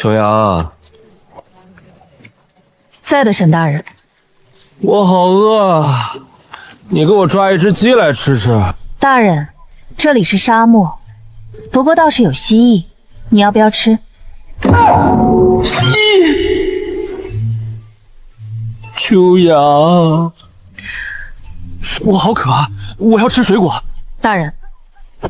秋雅，在的，沈大人。我好饿啊，你给我抓一只鸡来吃吃。大人，这里是沙漠，不过倒是有蜥蜴，你要不要吃？蜥！秋雅，我好渴啊，我要吃水果。大人，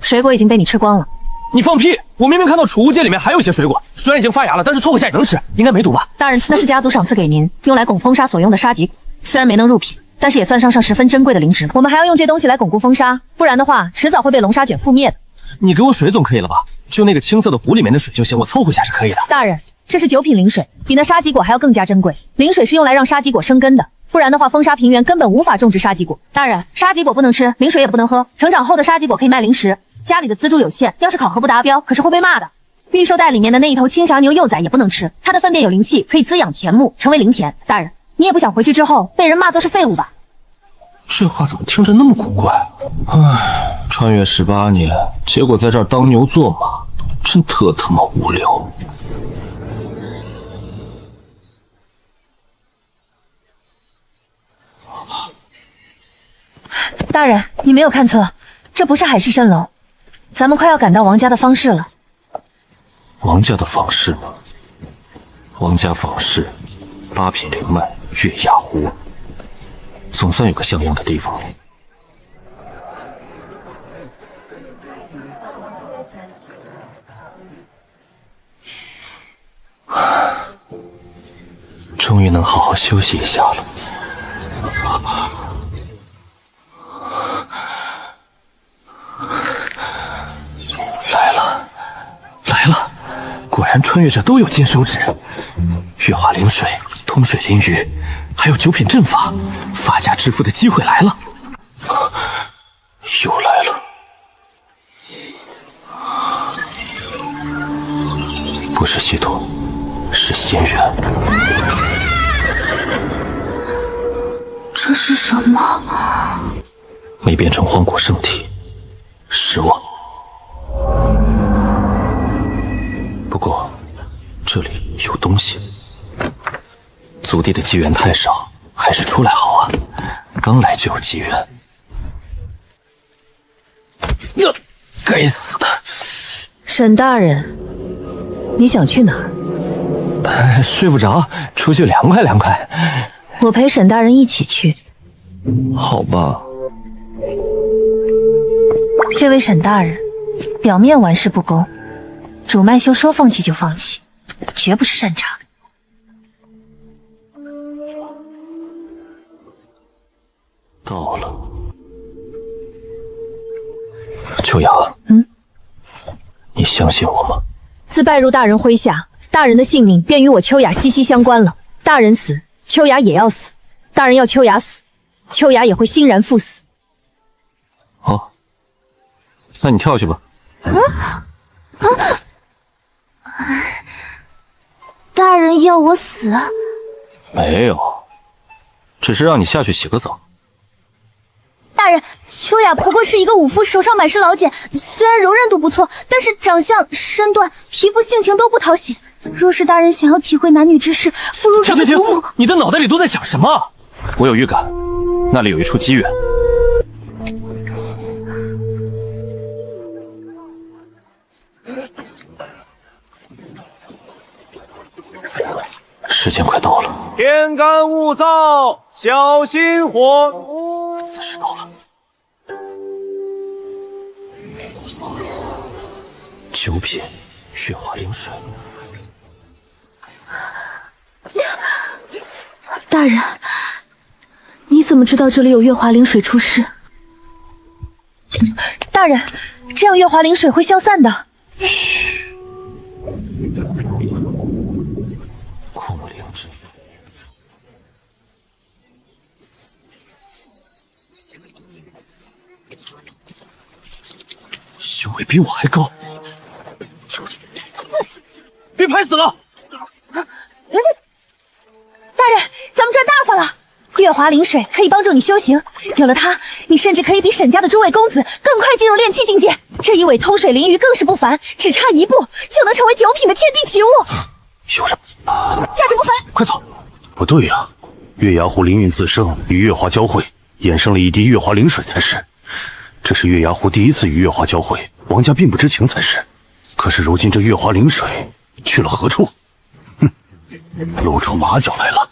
水果已经被你吃光了。你放屁！我明明看到储物戒里面还有一些水果，虽然已经发芽了，但是凑合下也能吃，应该没毒吧？大人，那是家族赏赐给您用来拱风沙所用的沙棘果，虽然没能入品，但是也算上十分珍贵的灵植。我们还要用这东西来巩固风沙，不然的话，迟早会被龙沙卷覆灭的。你给我水总可以了吧？就那个青色的壶里面的水就行，我凑合一下是可以的。大人，这是9品灵水，比那沙棘果还要更加珍贵。灵水是用来让沙棘果生根的，不然的话，风沙平原根本无法种植沙棘果。大人，沙棘果不能吃，灵水也不能喝。成长后的沙棘果可以卖灵食，家里的资助有限，要是考核不达标，可是会被骂的。预售袋里面的那一头青小牛幼崽也不能吃，它的粪便有灵气，可以滋养田木，成为灵田。大人，你也不想回去之后被人骂作是废物吧？这话怎么听着那么古怪？唉，穿越18年，结果在这儿当牛做马，真特他妈无聊。大人，你没有看错，这不是海市蜃楼，咱们快要赶到王家的方氏了。王家的方氏吗？王家方氏，8品灵脉，月牙湖，总算有个像样的地方。终于能好好休息一下了。来了，果然穿越者都有金手指，月华灵水、通水灵鱼，还有9品阵法，发家致富的机会来了，又来了。不是系统，是仙缘。这是什么？没变成荒古圣体，失望。不过这里有东西，族地的机缘太少，还是出来好啊！刚来就有机缘。该死的！沈大人，你想去哪儿？睡不着，出去凉快凉快。我陪沈大人一起去。好吧。这位沈大人，表面玩世不恭，主脉修说放弃就放弃，绝不是善茬。到了。秋雅，你相信我吗？自拜入大人麾下，大人的性命便与我秋雅息息相关了。大人死，秋雅也要死；大人要秋雅死，秋雅也会欣然赴死。好，那你跳下去吧。大人要我死？没有，只是让你下去洗个澡。大人，秋雅不过是一个武夫，手上满是老茧，虽然柔韧度不错，但是长相、身段、皮肤、性情都不讨喜。若是大人想要体会男女之事，不如找个停！你的脑袋里都在想什么？我有预感，那里有一处机缘。时间快到了，天干物燥，小心火。此时到了。9品月华灵水。大人，你怎么知道这里有月华灵水出世？大人，这样月华灵水会消散的。嘘。空灵之修为比我还高，别拍死了！大人，咱们赚大发了！月华灵水可以帮助你修行，有了它，你甚至可以比沈家的诸位公子更快进入炼气境界。这一尾通水灵鱼更是不凡，只差一步就能成为9品的天地奇物。有人！价值不凡，快走！不对呀、月牙湖灵韵自生，与月华交汇，衍生了一滴月华灵水才是。这是月牙湖第一次与月华交汇，王家并不知情才是。可是如今这月华灵水去了何处？哼，露出马脚来了。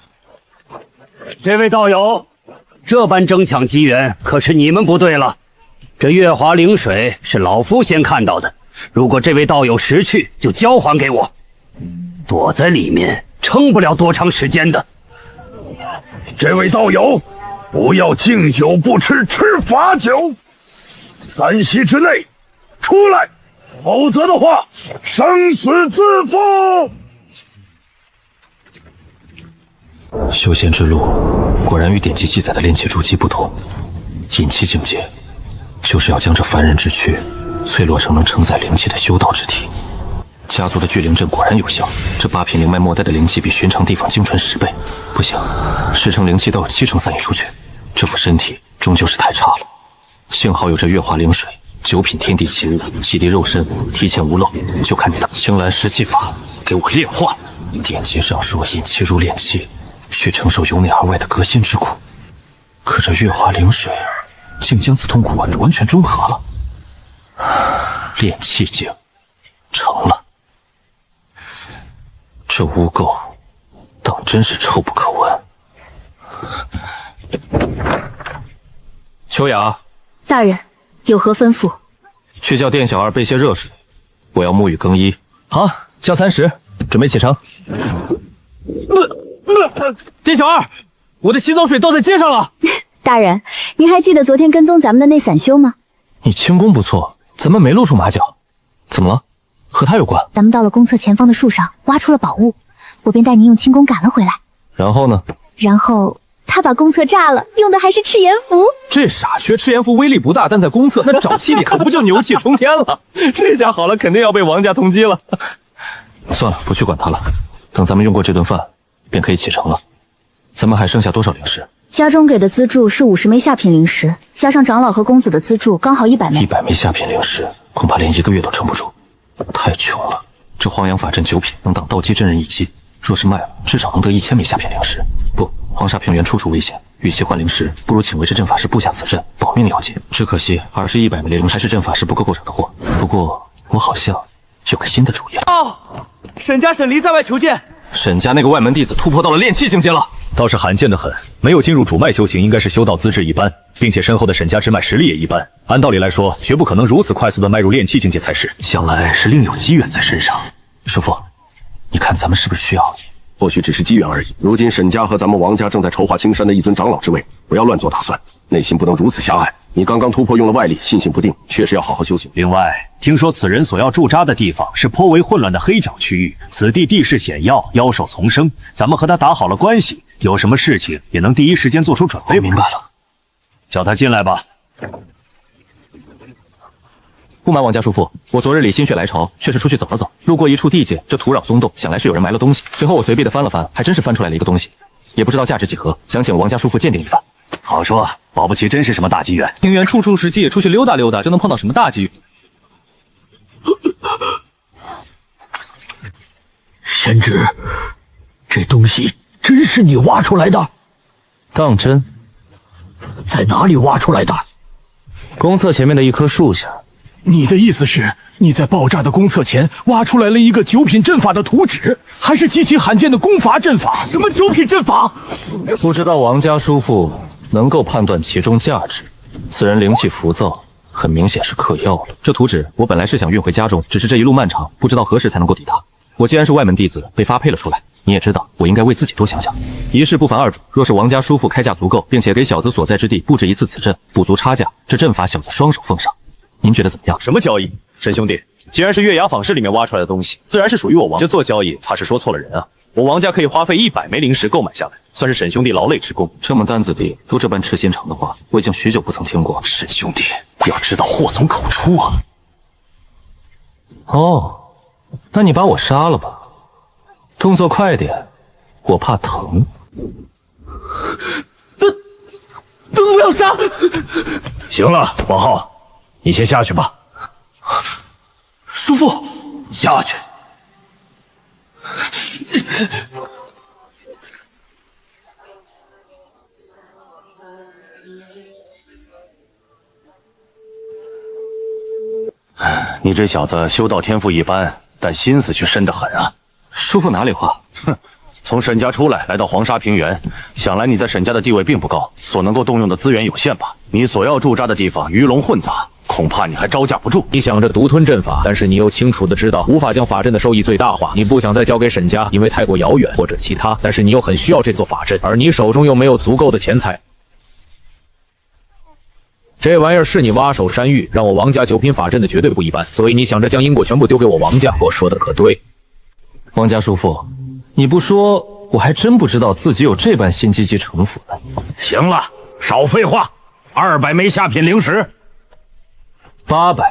这位道友，这般争抢机缘，可是你们不对了。这月华灵水是老夫先看到的，如果这位道友识趣，就交还给我。躲在里面，撑不了多长时间的。这位道友，不要敬酒不吃吃罚酒，3息之内出来，否则的话，生死自负。修仙之路果然与典籍记载的炼气筑基不同，引气境界就是要将这凡人之躯淬落成能承载灵气的修道之体。家族的聚灵阵果然有效，这8品灵脉末代的灵气比寻常地方精纯10倍。不行，10成灵气都有7成散溢出去，这副身体终究是太差了。幸好有这月华灵水，9品天地气，洗涤肉身，提前无漏。就看你的青蓝石气法给我炼化。典籍上说引气入炼气，需承受由内而外的革新之苦，可这月华灵水竟将此痛苦完全中和了。炼气境成了。这污垢当真是臭不可闻。秋雅，大人有何吩咐？去叫店小二备些热水，我要沐浴更衣。好，叫30，准备启程。店小二，我的洗澡水倒在街上了。大人，您还记得昨天跟踪咱们的那散修吗？你轻功不错，怎么没露出马脚？怎么了？和他有关？咱们到了公厕前方的树上，挖出了宝物，我便带您用轻功赶了回来。然后呢？然后他把公厕炸了，用的还是赤炎符。这傻缺赤炎符威力不大，但在公厕那沼气里可不就牛气冲天了？这下好了，肯定要被王家通缉了。算了，不去管他了。等咱们用过这顿饭，便可以启程了。咱们还剩下多少灵石？家中给的资助是50枚下品灵石，加上长老和公子的资助，刚好100枚。100枚下品灵石，恐怕连1个月都撑不住。太穷了，这黄阳法阵9品能挡道基真人一击，若是卖了，至少能得1000枚下品灵石。不，黄沙平原处处危险，与其换灵石，不如请为这阵法师布下此阵，保命要紧。只可惜2100枚灵石还是阵法师不够够找的货。不过我好像有个新的主意了。哦，沈家沈离在外求见。沈家那个外门弟子突破到了炼气境界了，倒是罕见的很。没有进入主脉修行，应该是修道资质一般，并且身后的沈家之脉实力也一般。按道理来说，绝不可能如此快速的迈入炼气境界才是。想来是另有机缘在身上。师父，你看咱们是不是需要？或许只是机缘而已。如今沈家和咱们王家正在筹划青山的一尊长老之位，不要乱做打算，内心不能如此狭隘。你刚刚突破用了外力，信心不定，确实要好好修行。另外，听说此人所要驻扎的地方是颇为混乱的黑角区域，此地地势险要，妖兽丛生。咱们和他打好了关系，有什么事情也能第一时间做出准备。明白了，叫他进来吧。不瞒王家叔父，我昨日里心血来潮，却是出去走了走，路过一处地界，这土壤松动，想来是有人埋了东西。随后我随便的翻了翻，还真是翻出来了一个东西，也不知道价值几何，想请王家叔父鉴定一番。好说，保不齐真是什么大机缘。平原处处是机，出去溜达溜达，就能碰到什么大机遇？贤侄，这东西真是你挖出来的？当真？在哪里挖出来的？公厕前面的一棵树下。你的意思是，你在爆炸的公厕前挖出来了一个9品阵法的图纸，还是极其罕见的功法阵法？什么9品阵法？不知道王家叔父能够判断其中价值。此人灵气浮躁，很明显是嗑药了。这图纸我本来是想运回家中，只是这一路漫长，不知道何时才能够抵达。我既然是外门弟子，被发配了出来，你也知道，我应该为自己多想想。一事不烦二主，若是王家叔父开价足够，并且给小子所在之地布置一次此阵，补足差价，这阵法小子双手奉上。您觉得怎么样？什么交易？沈兄弟，既然是月牙坊室里面挖出来的东西，自然是属于我王。这做交易，怕是说错了人啊！我王家可以花费100枚灵石购买下来，算是沈兄弟劳累之功。这么担子弟都这般吃心肠的话，我已经许久不曾听过。沈兄弟，要知道祸从口出啊！哦，那你把我杀了吧，动作快点，我怕疼。不要杀！行了，王浩，你先下去吧。叔父，下去。你这小子修道天赋一般，但心思却深得很啊！叔父哪里话？哼，从沈家出来，来到黄沙平原，想来你在沈家的地位并不高，所能够动用的资源有限吧？你所要驻扎的地方鱼龙混杂，恐怕你还招架不住。你想着独吞阵法，但是你又清楚的知道无法将法阵的收益最大化。你不想再交给沈家，因为太过遥远或者其他，但是你又很需要这座法阵，而你手中又没有足够的钱财。这玩意儿是你挖手山芋，让我王家九品法阵的绝对不一般，所以你想着将因果全部丢给我王家，我说的可对？王家叔父，你不说，我还真不知道自己有这般心机及城府呢。行了，少废话，200枚下品灵石，800。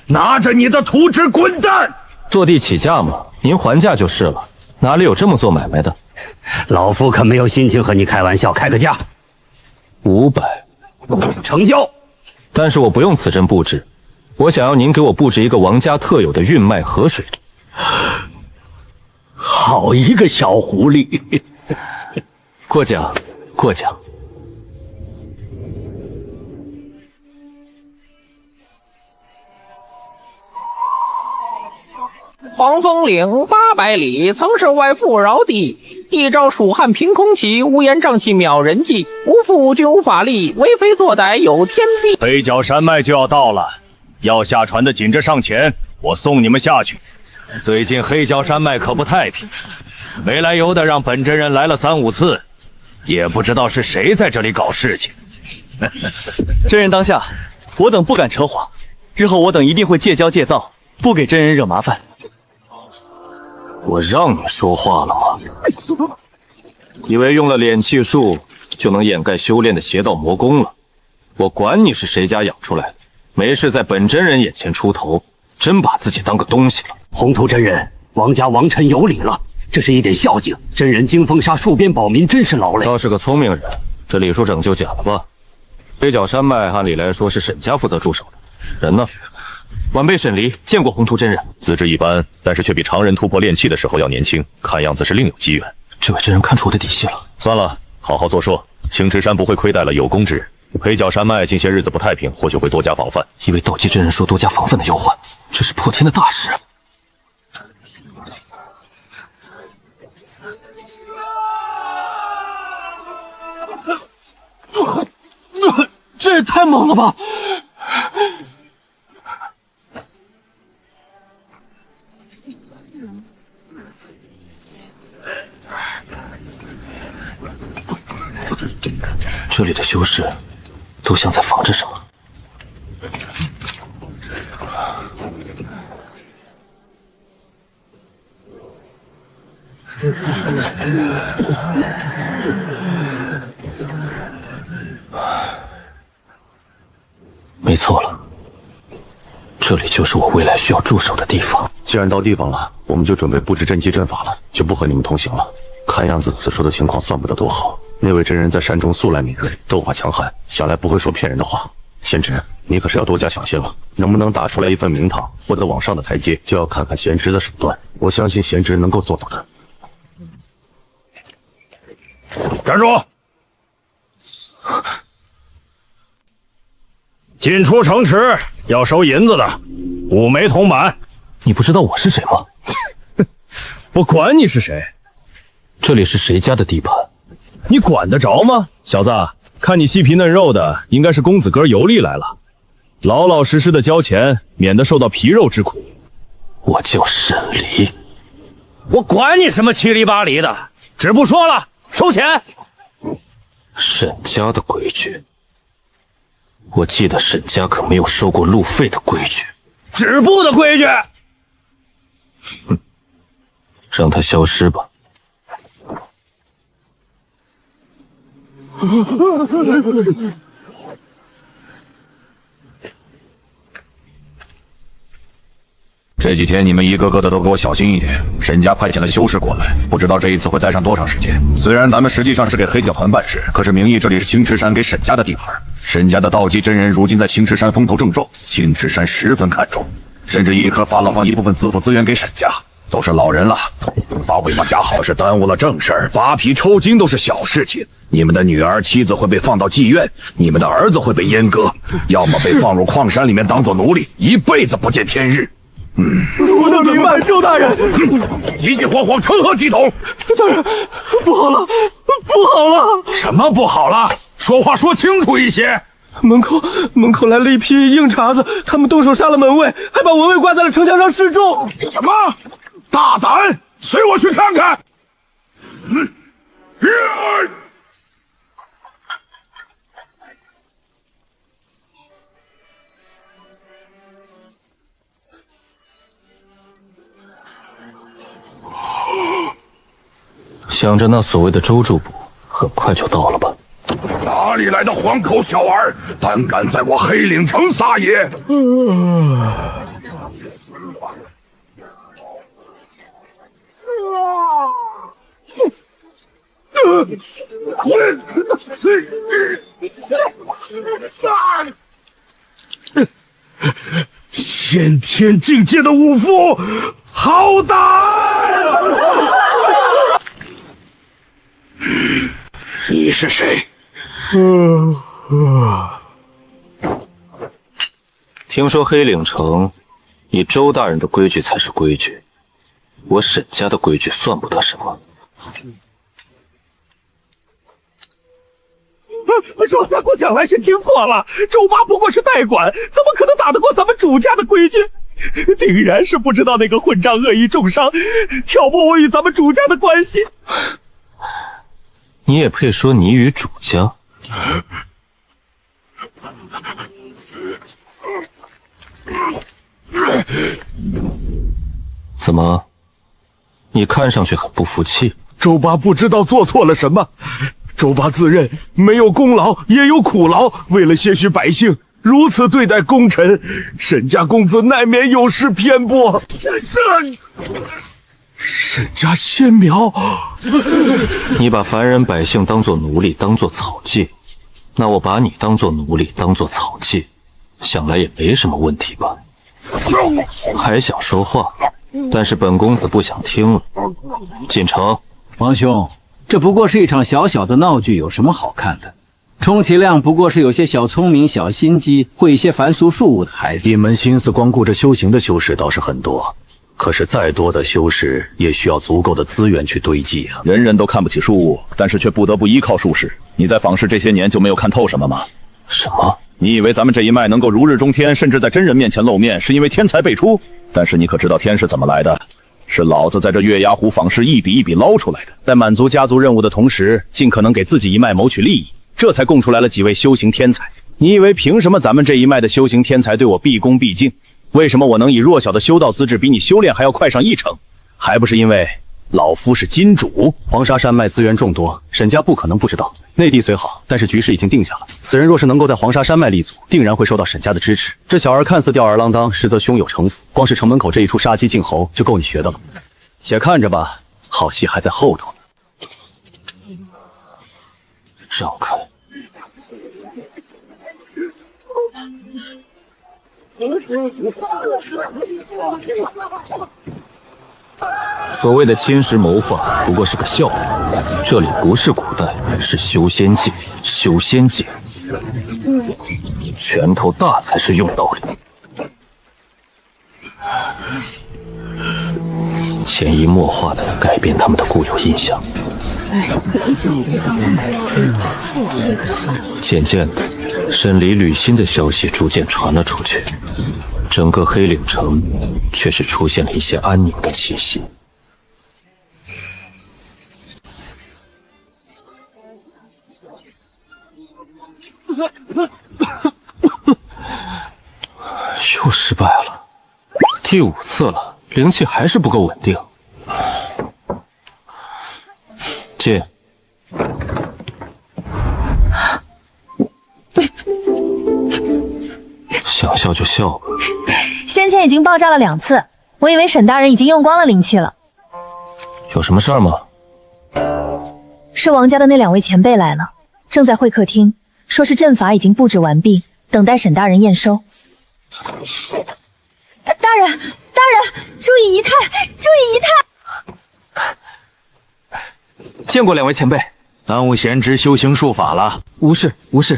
拿着你的图纸滚蛋！坐地起价嘛，您还价就是了，哪里有这么做买卖的？老夫可没有心情和你开玩笑，开个价，500。成交。但是我不用此阵布置，我想要您给我布置一个王家特有的运脉河水。好一个小狐狸！过奖，过奖。黄风岭800里，曾是外富饶地。一朝蜀汉凭空起，乌烟瘴气渺人迹。无父君无法力，为非作歹有天庇。黑角山脉就要到了，要下船的紧着上前，我送你们下去。最近黑角山脉可不太平，没来由的让本真人来了3、5次，也不知道是谁在这里搞事情。真人当下，我等不敢扯谎，日后我等一定会戒骄戒躁，不给真人惹麻烦。我让你说话了吗？以为用了敛气术就能掩盖修炼的邪道魔功了？我管你是谁家养出来的，没事在本真人眼前出头，真把自己当个东西了。宏图真人，王家王臣有礼了，这是一点孝敬。真人经风沙戍边保民，真是劳累。倒是个聪明人，这礼数整就假了吧？黑角山脉按理来说是沈家负责驻守的，人呢？晚辈沈离见过宏图真人，资质一般，但是却比常人突破炼气的时候要年轻，看样子是另有机缘。这位真人看出我的底细了。算了，好好作说。青池山不会亏待了有功之人。黑角山脉近些日子不太平，或许会多加防范。一位斗技真人说多加防范的妖患，这是破天的大事。这也太猛了吧！这里的修士都像在防着什么。没错了，这里就是我未来需要驻守的地方。既然到地方了，我们就准备布置阵基阵法了，就不和你们同行了。看样子此处的情况算不得多好。那位真人在山中素来敏锐，斗法强悍，想来不会说骗人的话。贤侄，你可是要多加小心了。能不能打出来一份名堂，获得往上的台阶，就要看看贤侄的手段。我相信贤侄能够做到的。站住！进出城池要收银子的，5枚铜板。你不知道我是谁吗？我管你是谁，这里是谁家的地盘？你管得着吗？小子，看你细皮嫩肉的，应该是公子哥游历来了。老老实实的交钱，免得受到皮肉之苦。我叫沈离。我管你什么七里八里的，只不说了，收钱。沈家的规矩，我记得沈家可没有收过路费的规矩。止步的规矩。哼，让他消失吧。这几天你们一个个的都给我小心一点。沈家派遣了修士过来，不知道这一次会待上多长时间。虽然咱们实际上是给黑角团办事，可是名义这里是青池山给沈家的地盘。沈家的道基真人如今在青池山风头正壮，青池山十分看重，甚至一颗发了放一部分资赋资源给沈家。都是老人了，把尾巴夹好是耽误了正事儿，扒皮抽筋都是小事情。你们的女儿、妻子会被放到妓院，你们的儿子会被阉割，要么被放入矿山里面当做奴隶，一辈子不见天日。我都明白，周大人。急急慌慌成何体统？大人，不好了，不好了！什么不好了？说话说清楚一些。门口来了一批硬茬子，他们动手杀了门卫，还把门卫挂在了城墙上示众。什么？大胆！随我去看看。想着那所谓的周助补很快就到了吧？哪里来的黄口小儿，胆敢在我黑岭城撒野！先天境界的武夫，好胆！你是谁？听说黑岭城，你周大人的规矩才是规矩，我沈家的规矩算不得什么。若三姑想来是听错了，周八不过是代管，怎么可能打得过咱们主家的规矩？定然是不知道那个混账恶意重伤，挑拨我与咱们主家的关系。你也配说你与主家？怎么？你看上去很不服气。周八不知道做错了什么，周八自认没有功劳也有苦劳，为了些许百姓如此对待功臣，沈家公子难免有失偏颇。沈家先苗，你把凡人百姓当作奴隶，当作草芥，那我把你当作奴隶，当作草芥，想来也没什么问题吧？还想说话，但是本公子不想听了。进城。王兄，这不过是一场小小的闹剧，有什么好看的？充其量不过是有些小聪明、小心机，会一些凡俗术务的孩子。一门心思光顾着修行的修士倒是很多，可是再多的修士也需要足够的资源去堆积啊。人人都看不起术务，但是却不得不依靠术士。你在访视这些年就没有看透什么吗？什么？你以为咱们这一脉能够如日中天，甚至在真人面前露面，是因为天才辈出？但是你可知道天是怎么来的？是老子在这月牙湖访视一笔一笔捞出来的，在满足家族任务的同时，尽可能给自己一脉谋取利益，这才供出来了几位修行天才。你以为凭什么咱们这一脉的修行天才对我毕恭毕敬？为什么我能以弱小的修道资质比你修炼还要快上一成？还不是因为老夫是金主。黄沙山脉资源众多，沈家不可能不知道。内地虽好，但是局势已经定下了。此人若是能够在黄沙山脉立足，定然会受到沈家的支持。这小儿看似吊儿郎当，实则胸有城府。光是城门口这一出杀鸡儆猴，就够你学的了。且看着吧，好戏还在后头呢。让开！所谓的侵蚀谋划不过是个笑话，这里不是古代，是修仙界。修仙界，拳头大才是用道理，潜移默化地改变他们的固有印象。渐渐的，沈离履新的消息逐渐传了出去，整个黑岭城却是出现了一些安宁的气息。又失败了，第5次了，灵气还是不够稳定。进。想笑就笑吧。先前已经爆炸了2次，我以为沈大人已经用光了灵气了。有什么事儿吗？是王家的那2位前辈来了，正在会客厅，说是阵法已经布置完毕，等待沈大人验收。大人，大人，注意仪态，注意仪态。见过两位前辈。耽误贤侄修行术法了？无事，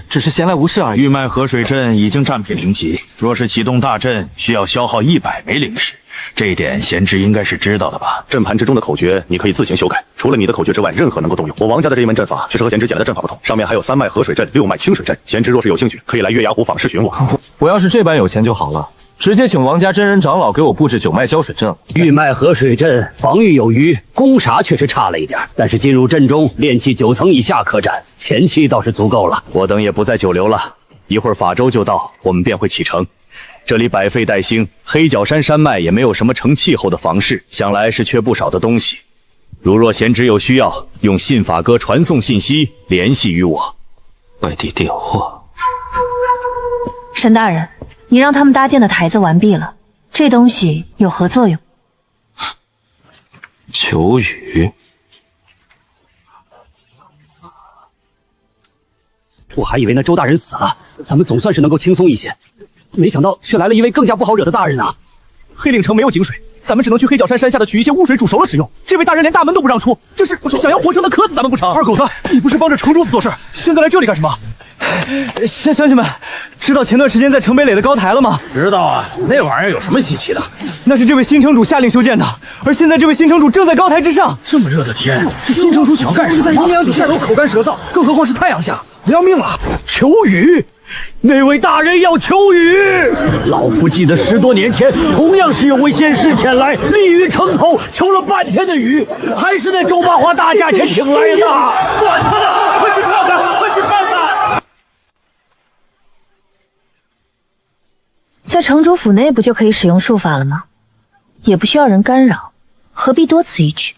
只是闲来无事而已。玉脉河水阵已经战品灵级，若是启动大阵，需要消耗100枚灵石。这一点贤侄应该是知道的吧？阵盘之中的口诀你可以自行修改，除了你的口诀之外，任何能够动用。我王家的这一门阵法却是和贤侄捡来的阵法不同，上面还有3脉河水阵、6脉清水阵。贤侄若是有兴趣，可以来月牙湖访视寻我。我要是这般有钱就好了，直接请王家真人长老给我布置9脉胶水阵。玉脉河水阵防御有余，攻杀确实差了一点，但是进入阵中炼气9层以下可战，前期倒是足够了。我等也不再久留了，一会儿法舟就到，我们便会启程。这里百废待兴，黑角山山脉也没有什么成气候的房室，想来是缺不少的东西。如若贤侄有需要，用信法歌传送信息，联系于我。外地电话。沈大人，你让他们搭建的台子完毕了，这东西有何作用？求雨。我还以为那周大人死了，咱们总算是能够轻松一些，没想到却来了一位更加不好惹的大人啊！黑岭城没有井水，咱们只能去黑角山山下的取一些污水煮熟了使用。这位大人连大门都不让出，这是想要活生的磕死咱们不成？二狗子，你不是帮着程主子做事，现在来这里干什么？乡亲们，知道前段时间在城北垒的高台了吗？知道啊，那玩意儿有什么稀奇的？那是这位新城主下令修建的，而现在这位新城主正在高台之上。这么热的天，这新城主想要干什么？阴阳底下都口干舌燥，更何况是太阳下，不要命了！求雨，那位大人要求雨。老夫记得10多年前，同样是有位仙士前来，立于城头，求了半天的雨，还是那周八花大价钱请来的。管他呢，快去看看，快去看看！在城主府内不就可以使用术法了吗？也不需要人干扰，何必多此一举？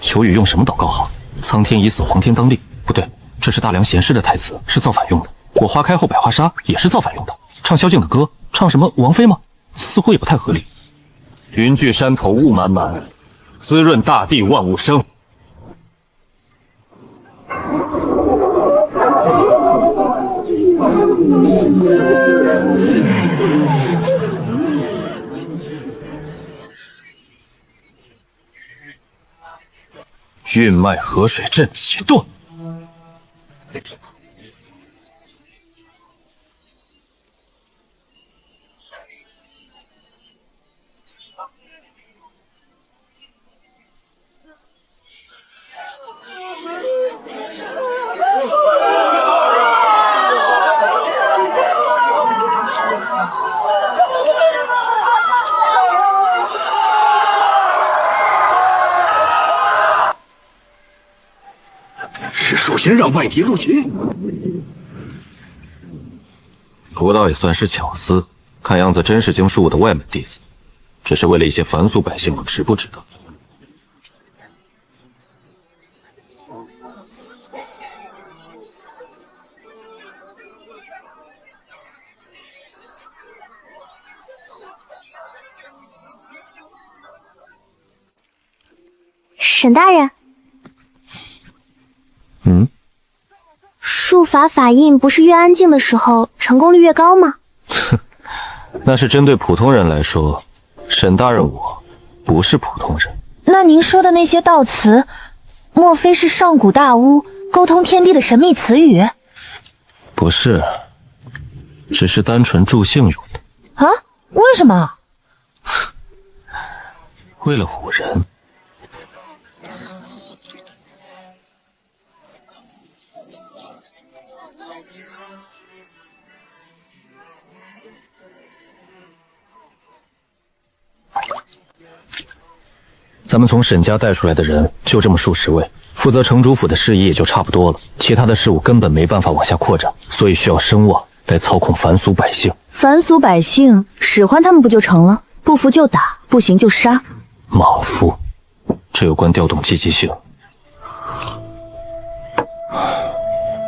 求雨用什么祷告好？苍天已死，黄天当立。不对，这是大梁贤士的台词，是造反用的。我花开后百花杀也是造反用的。唱萧敬的歌，唱什么王妃吗？似乎也不太合理。云聚山头雾满满，滋润大地万物生。运脉河水阵启动。是首先让外敌入侵。罗道也算是巧思，看样子真是经书武的外门弟子，只是为了一些凡俗百姓，值不值得？沈大人，术法法印不是越安静的时候成功率越高吗？那是针对普通人来说，沈大人我不是普通人。那您说的那些道词，莫非是上古大巫沟通天地的神秘词语？不是，只是单纯助兴用的。啊？为什么？为了唬人。咱们从沈家带出来的人就这么数十位，负责城主府的事宜也就差不多了，其他的事务根本没办法往下扩展，所以需要声望来操控凡俗百姓。凡俗百姓使唤他们不就成了？不服就打，不行就杀。莽夫，这有关调动积极性。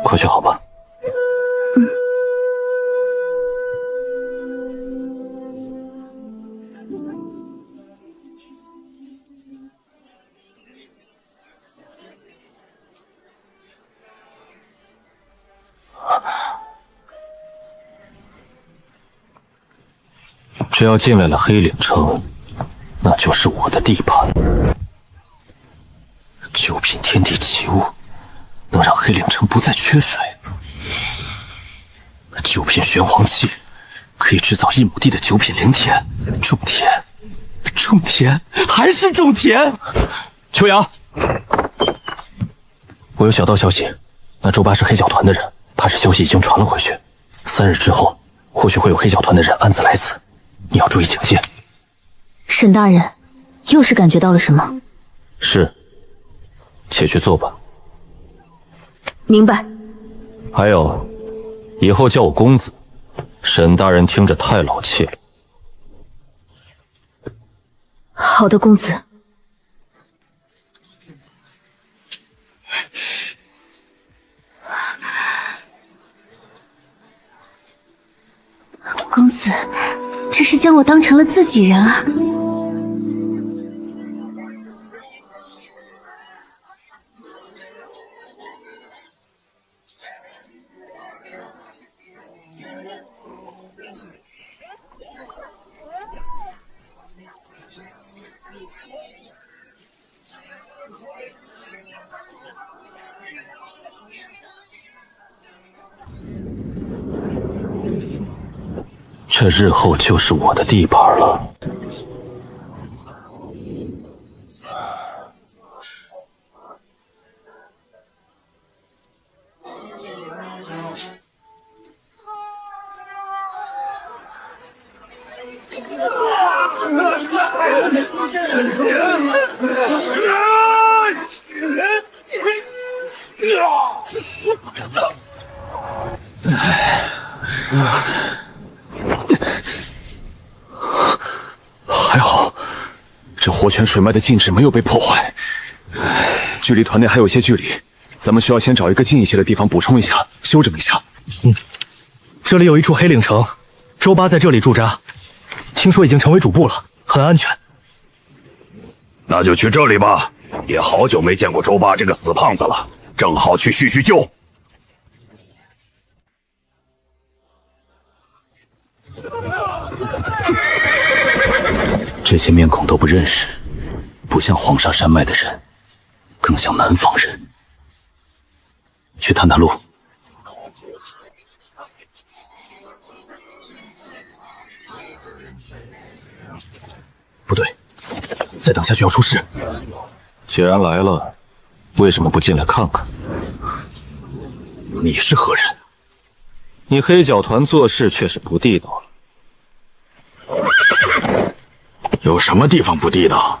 快去好吧。只要进来了黑岭城，那就是我的地盘。九品天地奇物，能让黑岭城不再缺水。九品玄黄气，可以制造1亩地的九品灵田。种田，还是种田。秋阳，我有小道消息，那周八是黑角团的人，怕是消息已经传了回去。3日之后，或许会有黑角团的人暗自来此，你要注意警戒。沈大人，又是感觉到了什么？是，且去做吧。明白。还有，以后叫我公子，沈大人听着太老气了。好的，公子。公子，这是将我当成了自己人啊！这日后就是我的地盘了。还好，这活泉水脉的禁制没有被破坏，距离团内还有些距离，咱们需要先找一个近一些的地方补充一下，休整一下。这里有一处黑岭城，周八在这里驻扎，听说已经成为主簿了，很安全。那就去这里吧，也好久没见过周八这个死胖子了，正好去叙叙旧。这些面孔都不认识，不像黄沙山脉的人，更像南方人。去探探路。不对，再等下去要出事。既然来了，为什么不进来看看？你是何人？你黑角团做事却是不地道了。有什么地方不地道？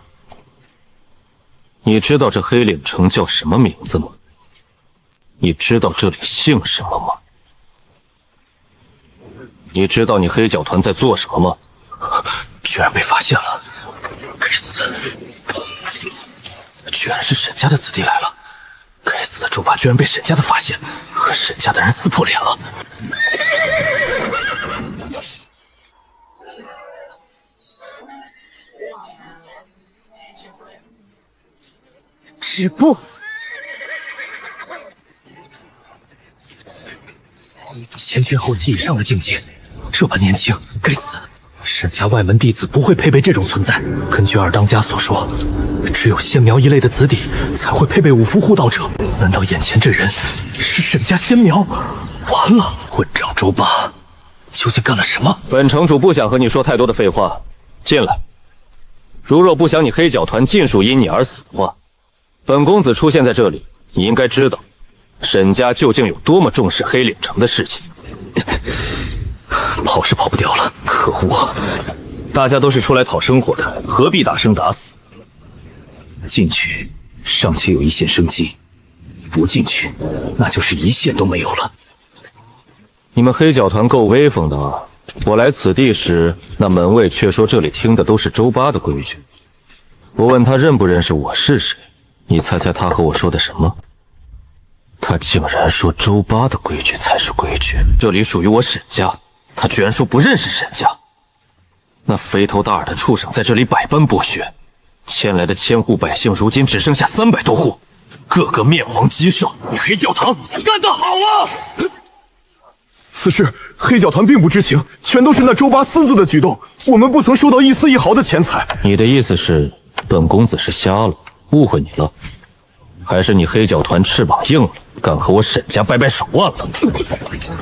你知道这黑岭城叫什么名字吗？你知道这里姓什么吗？你知道你黑角团在做什么吗？居然被发现了！该死！居然是沈家的子弟来了！该死的周爸居然被沈家的发现，和沈家的人撕破脸了！止步！先天后期以上的境界，这般年轻，该死！沈家外门弟子不会配备这种存在。根据二当家所说，只有仙苗一类的子弟才会配备五福护道者。难道眼前这人是沈家仙苗？完了，混账周八究竟干了什么？本城主不想和你说太多的废话，进来。如若不想你黑角团尽数因你而死的话，本公子出现在这里，你应该知道，沈家究竟有多么重视黑岭城的事情。跑是跑不掉了，可恶！大家都是出来讨生活的，何必打生打死？进去尚且有一线生机，不进去，那就是一线都没有了。你们黑角团够威风的啊！我来此地时，那门卫却说这里听的都是周八的规矩。我问他认不认识我是谁，你猜猜他和我说的什么？他竟然说周八的规矩才是规矩，这里属于我沈家，他居然说不认识沈家。那肥头大耳的畜生在这里百般剥削，迁来的千户百姓如今只剩下300多户，个个面黄肌瘦。你黑教堂干得好啊！此事黑角团并不知情，全都是那周八私自的举动，我们不曾收到一丝一毫的钱财。你的意思是，本公子是瞎了，误会你了，还是你黑角团翅膀硬了，敢和我沈家掰掰手腕了？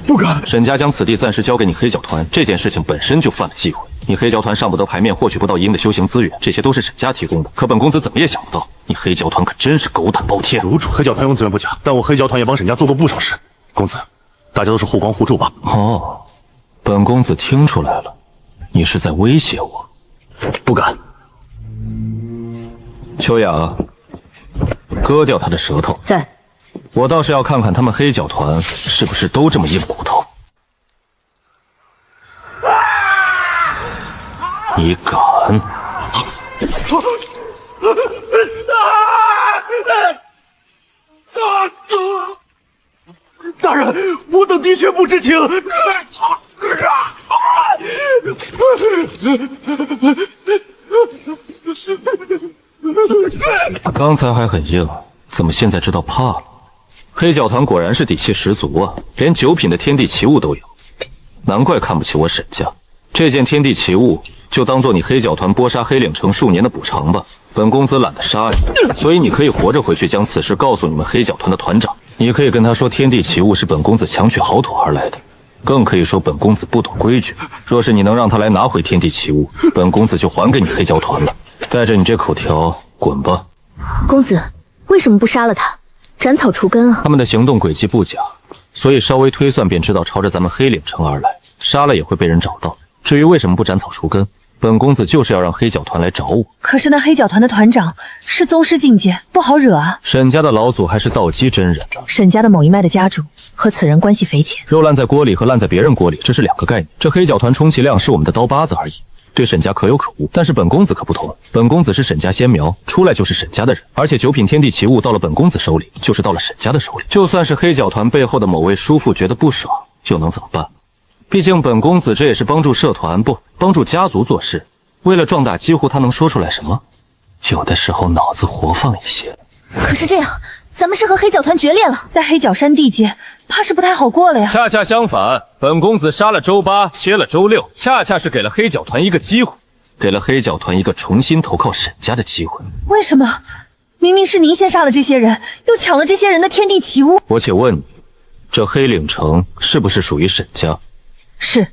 不敢。沈家将此地暂时交给你黑角团，这件事情本身就犯了忌讳。你黑角团上不得牌面，获取不到一定的修行资源，这些都是沈家提供的。可本公子怎么也想不到，你黑角团可真是狗胆包天。主黑角团用资源不假，但我黑角团也帮沈家做过不少事。公子，大家都是互帮互助吧？哦，本公子听出来了，你是在威胁我。不敢。秋雅，割掉他的舌头。在。我倒是要看看他们黑角团是不是都这么硬骨头。你敢？大人，我等的确不知情。刚才还很硬，怎么现在知道怕了？黑角团果然是底气十足啊，连9品的天地奇物都有，难怪看不起我沈家。这件天地奇物就当做你黑角团剥杀黑岭城数年的补偿吧。本公子懒得杀你，所以你可以活着回去将此事告诉你们黑角团的团长。你可以跟他说，天地奇物是本公子强取豪夺而来的，更可以说本公子不懂规矩。若是你能让他来拿回天地奇物，本公子就还给你黑角团了。带着你这口条，滚吧！公子，为什么不杀了他，斩草除根啊？他们的行动轨迹不假，所以稍微推算便知道朝着咱们黑岭城而来，杀了也会被人找到。至于为什么不斩草除根，本公子就是要让黑角团来找我。可是那黑角团的团长是宗师境界，不好惹啊。沈家的老祖还是道基真人呢。沈家的某一脉的家主和此人关系匪浅。肉烂在锅里和烂在别人锅里，这是2个概念。这黑角团充其量是我们的刀疤子而已，对沈家可有可无。但是本公子可不同，本公子是沈家先苗，出来就是沈家的人。而且9品天地奇物到了本公子手里，就是到了沈家的手里。就算是黑角团背后的某位叔父觉得不爽，又能怎么办？毕竟本公子这也是帮助社团不帮助家族做事，为了壮大几乎他能说出来什么？有的时候脑子活放一些。可是这样，咱们是和黑角团决裂了，在黑角山地界，怕是不太好过了呀。恰恰相反，本公子杀了周8，歇了周6，恰恰是给了黑角团一个机会，给了黑角团一个重新投靠沈家的机会。为什么？明明是您先杀了这些人，又抢了这些人的天地奇物。我且问你，这黑岭城是不是属于沈家？是。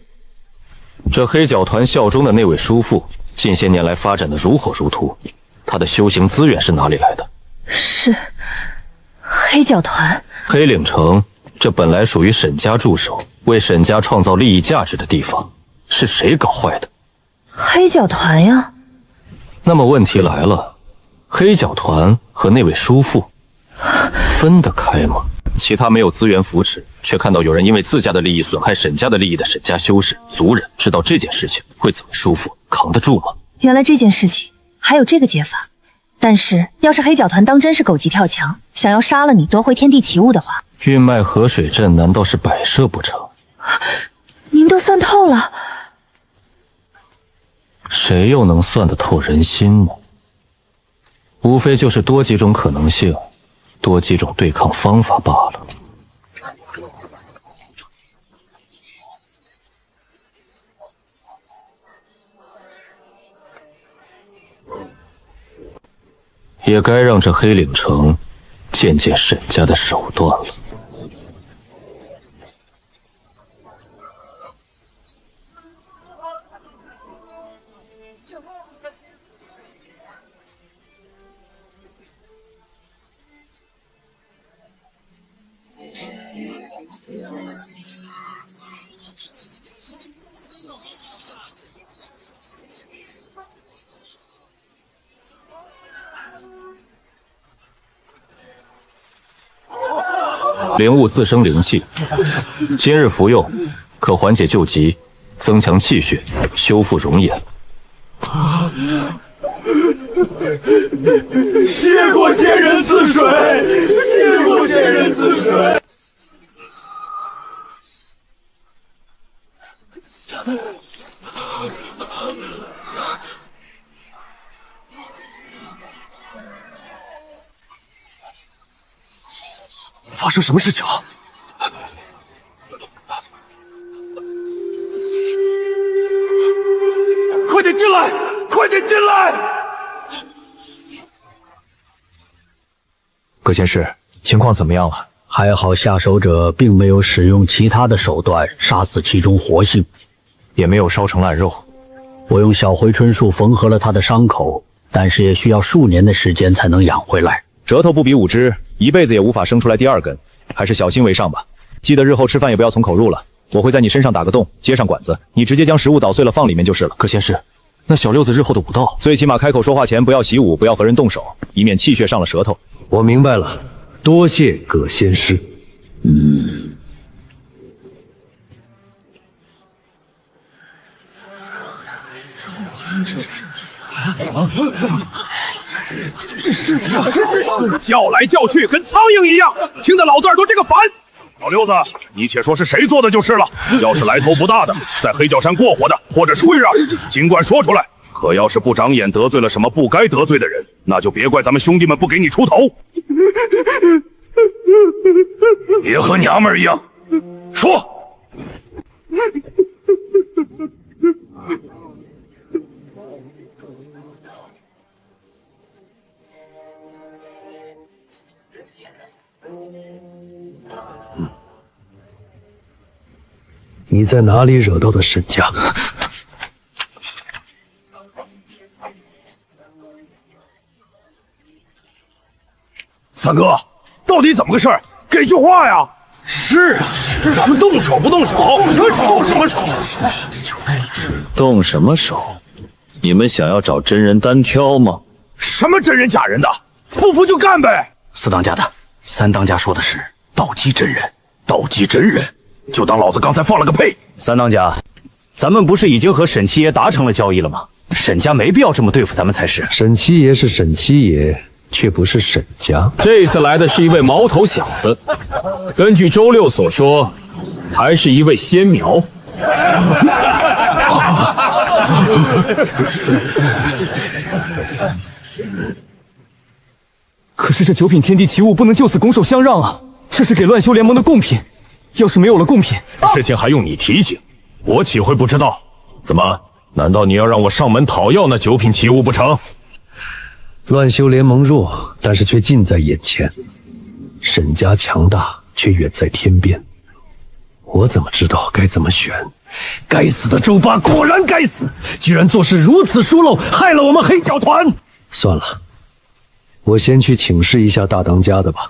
这黑角团效忠的那位叔父，近些年来发展的如火如荼，他的修行资源是哪里来的？是黑角团。黑岭城，这本来属于沈家驻守，为沈家创造利益价值的地方，是谁搞坏的？黑角团呀。那么问题来了，黑角团和那位叔父分得开吗？其他没有资源扶持，却看到有人因为自家的利益损害沈家的利益的沈家修士族人，知道这件事情会怎么舒服，扛得住吗？原来这件事情还有这个解法。但是要是黑角团当真是狗急跳墙，想要杀了你夺回天地奇物的话，运脉河水阵难道是摆设不成？您都算透了。谁又能算得透人心呢？无非就是多几种可能性，多几种对抗方法罢了。也该让这黑岭城见见沈家的手段了。灵物自生灵气，今日服用，可缓解旧疾，增强气血，修复容颜。谢过仙人赐水，谢过仙人赐水。发生什么事情了？快点进来！快点进来！葛仙师，情况怎么样了？还好下手者并没有使用其他的手段杀死其中活性，也没有烧成烂肉。我用小回春术缝合了他的伤口，但是也需要数年的时间才能养回来。舌头不比五只，一辈子也无法生出来第二根，还是小心为上吧。记得日后吃饭也不要从口入了，我会在你身上打个洞，接上管子，你直接将食物捣碎了放里面就是了。葛仙师，那小六子日后的武道，最起码开口说话前不要习武，不要和人动手，以免气血上了舌头。我明白了，多谢葛仙师。叫来叫去跟苍蝇一样，听得老子耳朵这个烦。老六子，你且说是谁做的就是了。要是来头不大的，在黑角山过活的，或者是会让，尽管说出来。可要是不长眼，得罪了什么不该得罪的人，那就别怪咱们兄弟们不给你出头。别和娘们儿一样，说。你在哪里惹到的沈家？三哥，到底怎么个事儿？给句话呀！是啊，咱们动手不动手？动什么手？动什么手？你们想要找真人单挑吗？什么真人假人的？不服就干呗！四当家的，三当家说的是道基真人，道基真人，就当老子刚才放了个屁。三当家，咱们不是已经和沈七爷达成了交易了吗？沈家没必要这么对付咱们才是。沈七爷是沈七爷，却不是沈家。这次来的是一位毛头小子，根据周六所说，还是一位仙苗。可是这九品天地奇物不能就此拱手相让啊！这是给乱修联盟的贡品，要是没有了贡品，事情还用你提醒？我岂会不知道？怎么？难道你要让我上门讨要那九品奇物不成？乱修联盟弱，但是却近在眼前；沈家强大，却远在天边。我怎么知道该怎么选？该死的周八果然该死，居然做事如此疏漏，害了我们黑角团。算了，我先去请示一下大当家的吧。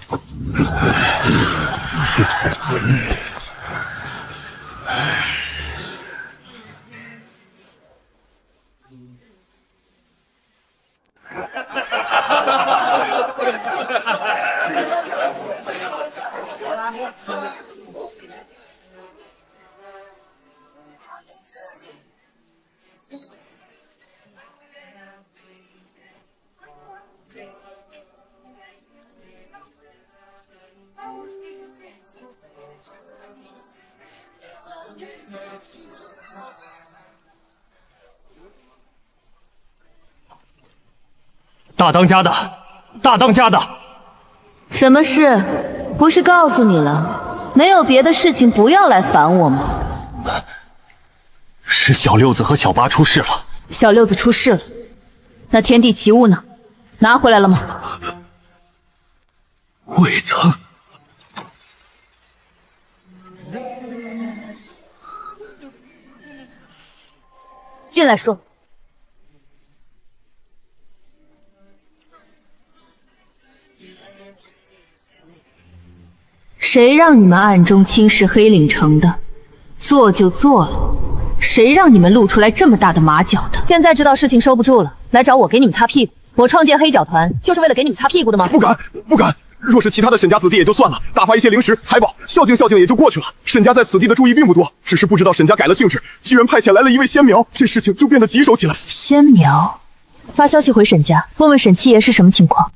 大当家的，大当家的，什么事？不是告诉你了，没有别的事情，不要来烦我吗？是小六子和小八出事了。小六子出事了，那天地奇物呢？拿回来了吗？未曾。进来说。谁让你们暗中轻视黑岭城的？做就做了，谁让你们露出来这么大的马脚的？现在知道事情收不住了，来找我给你们擦屁股。我创建黑角团就是为了给你们擦屁股的吗？不敢，不敢。若是其他的沈家子弟也就算了，大发一些零食财宝，孝敬孝敬也就过去了。沈家在此地的注意并不多，只是不知道沈家改了性质，居然派遣来了一位仙苗，这事情就变得棘手起来。仙苗，发消息回沈家，问问沈七爷是什么情况。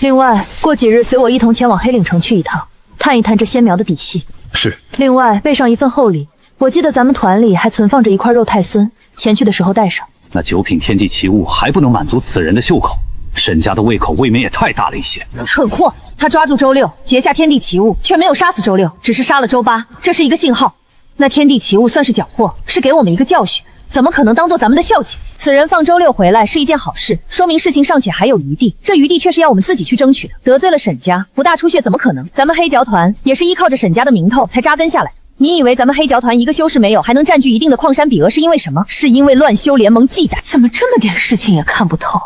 另外，过几日随我一同前往黑岭城去一趟，探一探这仙苗的底细。是。另外备上一份厚礼，我记得咱们团里还存放着一块肉太孙，前去的时候带上。那九品天地奇物还不能满足此人的袖口，沈家的胃口未免也太大了一些。蠢货！他抓住周六，劫下天地奇物，却没有杀死周六，只是杀了周八，这是一个信号。那天地奇物算是缴获，是给我们一个教训。怎么可能当做咱们的孝敬？此人放周六回来是一件好事，说明事情尚且还有余地。这余地却是要我们自己去争取的。得罪了沈家，不大出血怎么可能？咱们黑角团也是依靠着沈家的名头才扎根下来。你以为咱们黑角团一个修士没有，还能占据一定的矿山比额，是因为什么？是因为乱修联盟忌惮。怎么这么点事情也看不透？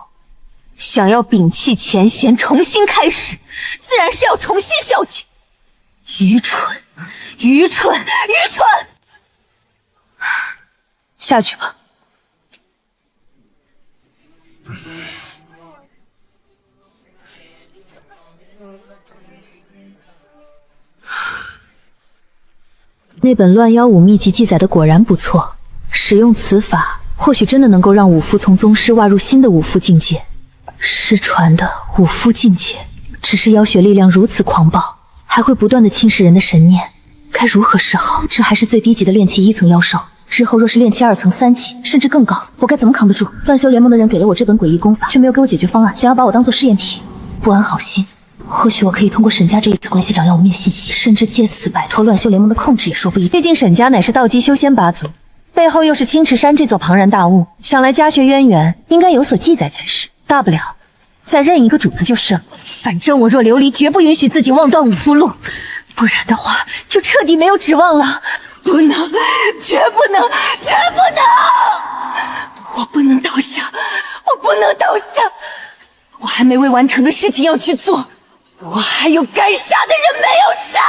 想要摒弃前嫌，重新开始，自然是要重新孝敬。愚蠢，愚蠢，愚蠢！下去吧。那本《乱妖武秘籍》记载的果然不错，使用此法，或许真的能够让武夫从宗师挖入新的武夫境界。失传的武夫境界，只是妖血力量如此狂暴，还会不断的侵蚀人的神念，该如何是好？这还是最低级的炼气1层妖兽，日后若是炼气2层3级，甚至更高，我该怎么扛得住？乱修联盟的人给了我这本诡异功法，却没有给我解决方案，想要把我当做试验体，不安好心。或许我可以通过沈家这一次关系掌要我灭信息，甚至借此摆脱乱修联盟的控制也说不一定。毕竟沈家乃是道基修仙八族，背后又是青池山这座庞然大物，想来家学渊源应该有所记载才是。大不了再认一个主子就是了。反正我若流离，绝不允许自己妄断武夫路，不然的话就彻底没有指望了。不能，绝不能，绝不能！我不能倒下，我不能倒下！我还没未完成的事情要去做，我还有该杀的人没有杀！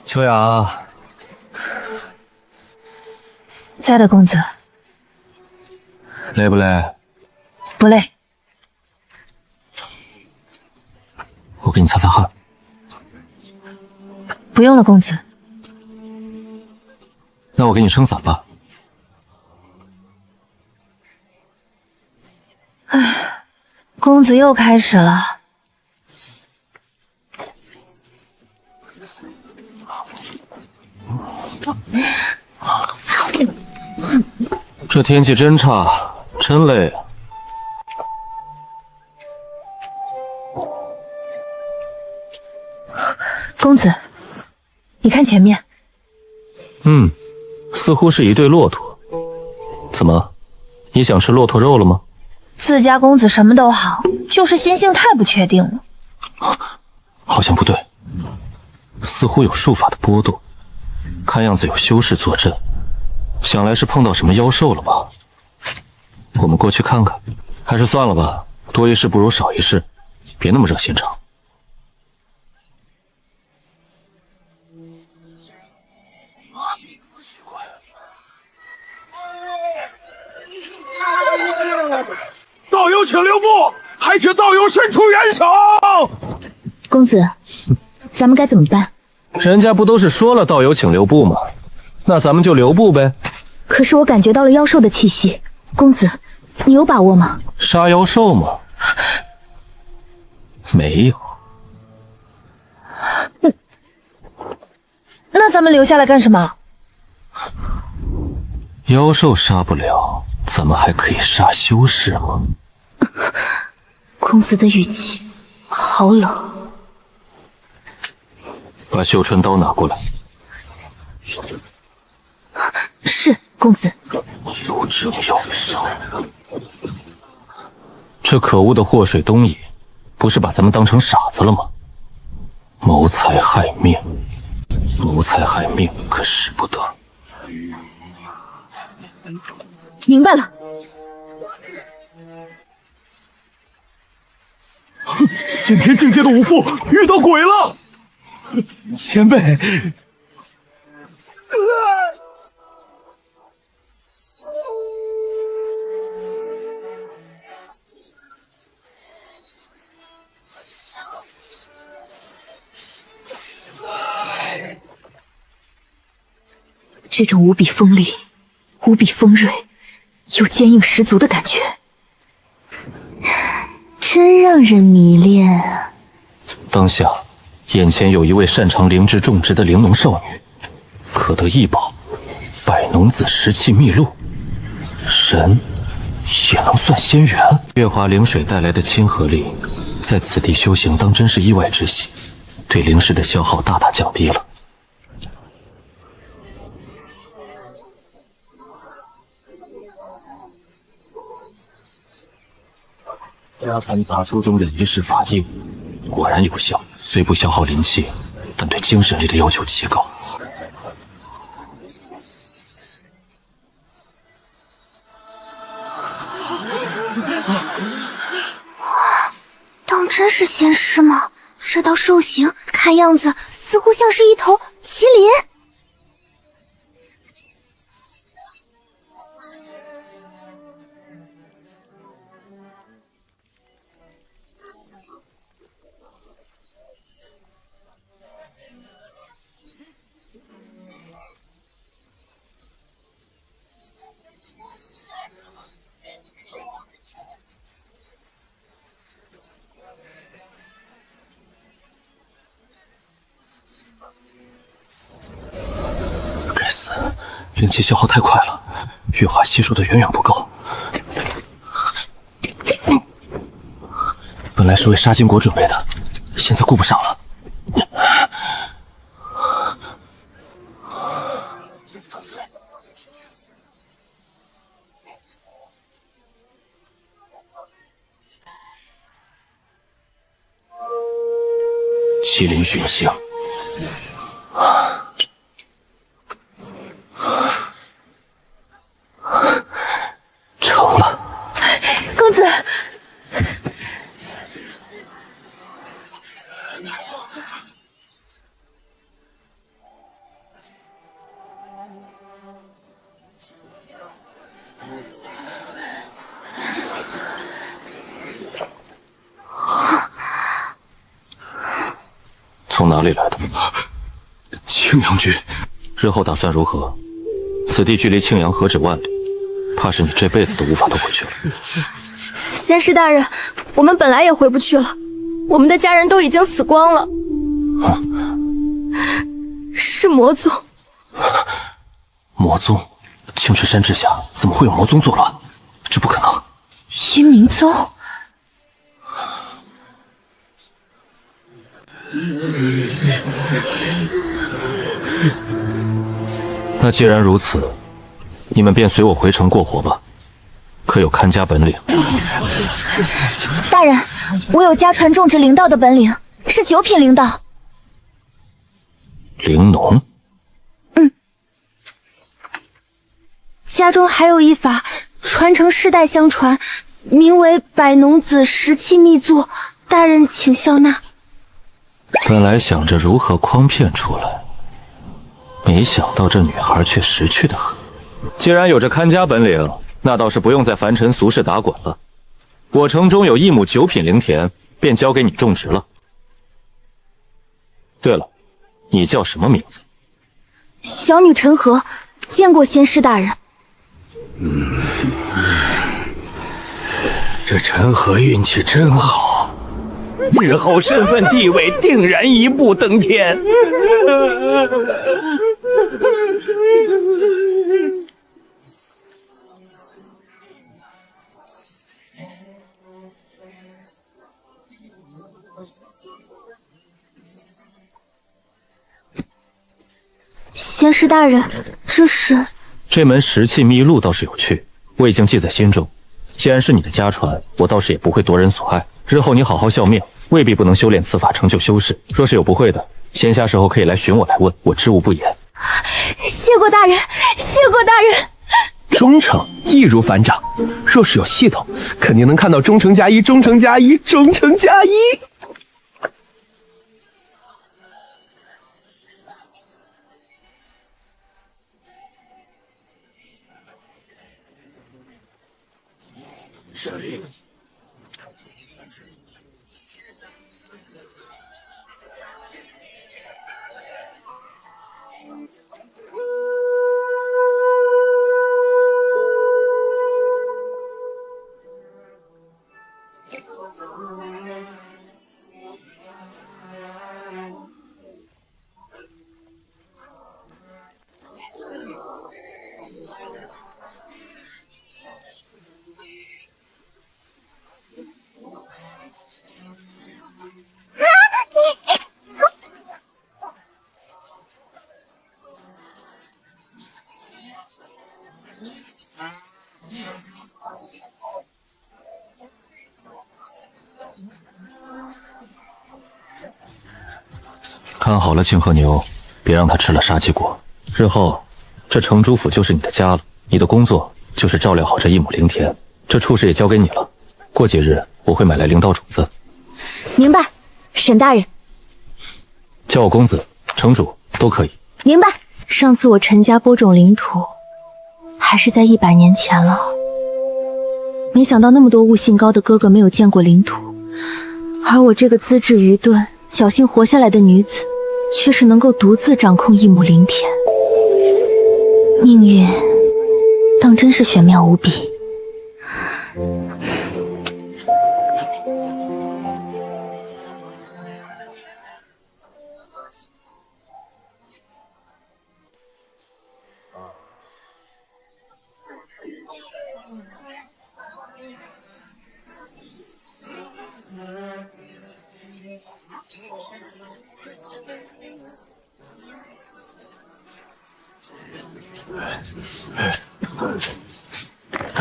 秋雅，在的，公子。累不累？不累。我给你擦擦汗。不用了，公子。那我给你撑伞吧。唉，公子又开始了。这天气真差，真累啊。公子，你看前面。似乎是一对骆驼。怎么，你想吃骆驼肉了吗？自家公子什么都好，就是心性太不确定了。好像不对，似乎有术法的波动，看样子有修士坐镇，想来是碰到什么妖兽了吧？我们过去看看，还是算了吧，多一事不如少一事，别那么热心肠。道友请留步，还请道友伸出援手。公子，咱们该怎么办？人家不都是说了道友请留步吗？那咱们就留步呗。可是我感觉到了妖兽的气息，公子，你有把握吗？杀妖兽吗？没有。那咱们留下来干什么？妖兽杀不了，咱们还可以杀修士吗？公子的语气好冷。把绣春刀拿过来。是，公子。有正有伤。这可恶的祸水东野，不是把咱们当成傻子了吗？谋财害命，谋财害命可使不得。明白了。先天境界的武夫遇到鬼了，前辈。这种无比锋利、无比锋锐又坚硬十足的感觉，真让人迷恋啊！当下，眼前有一位擅长灵芝种植的灵农少女，可得异宝百农子石器秘录，人也能算仙缘。月华灵水带来的亲和力，在此地修行当真是意外之喜，对灵石的消耗大大降低了。家传杂书中的仪式法印，果然有效，虽不消耗灵气，但对精神力的要求极高。当真是仙师吗？这道兽形看样子似乎像是一头麒麟。该死，灵气消耗太快了，月华吸收的远远不够。本来是为杀金国准备的，现在顾不上了。麒麟寻星，成了。公子，从哪里来的？青阳君，日后打算如何？此地距离庆阳何止万里，怕是你这辈子都无法躲回去了。仙师大人，我们本来也回不去了，我们的家人都已经死光了。是魔宗。魔宗？青池山之下怎么会有魔宗作乱？这不可能。阴冥宗。那既然如此，你们便随我回城过活吧。可有看家本领？大人，我有家传种植灵道的本领，是9品灵道。灵农？家中还有一法，传承世代相传，名为百农子石器秘作，大人请笑纳。本来想着如何诓骗出来，没想到这女孩却识趣的很。既然有着看家本领，那倒是不用在凡尘俗世打滚了。我城中有1亩9品灵田，便交给你种植了。对了，你叫什么名字？小女陈和，见过仙师大人。这陈和运气真好，日后身份地位定然一步登天。仙师大人，这是……这门石器秘录倒是有趣，我已经记在心中。既然是你的家传，我倒是也不会夺人所爱。日后你好好效命，未必不能修炼此法，成就修士。若是有不会的，闲暇时候可以来寻我来问，我知无不言。谢过大人，谢过大人。忠诚易如反掌，若是有系统，肯定能看到忠诚加一，忠诚加一，忠诚加一。这里。看好了庆和牛，别让他吃了杀鸡果。日后，这城主府就是你的家了。你的工作就是照料好这一亩灵田，这畜食也交给你了。过几日我会买来灵道种子。明白，沈大人。叫我公子、城主都可以。明白。上次我陈家播种领土，还是在100年前了。没想到那么多悟性高的哥哥没有见过领土，而我这个资质愚钝、侥幸活下来的女子，却是能够独自掌控一亩灵田。命运当真是玄妙无比。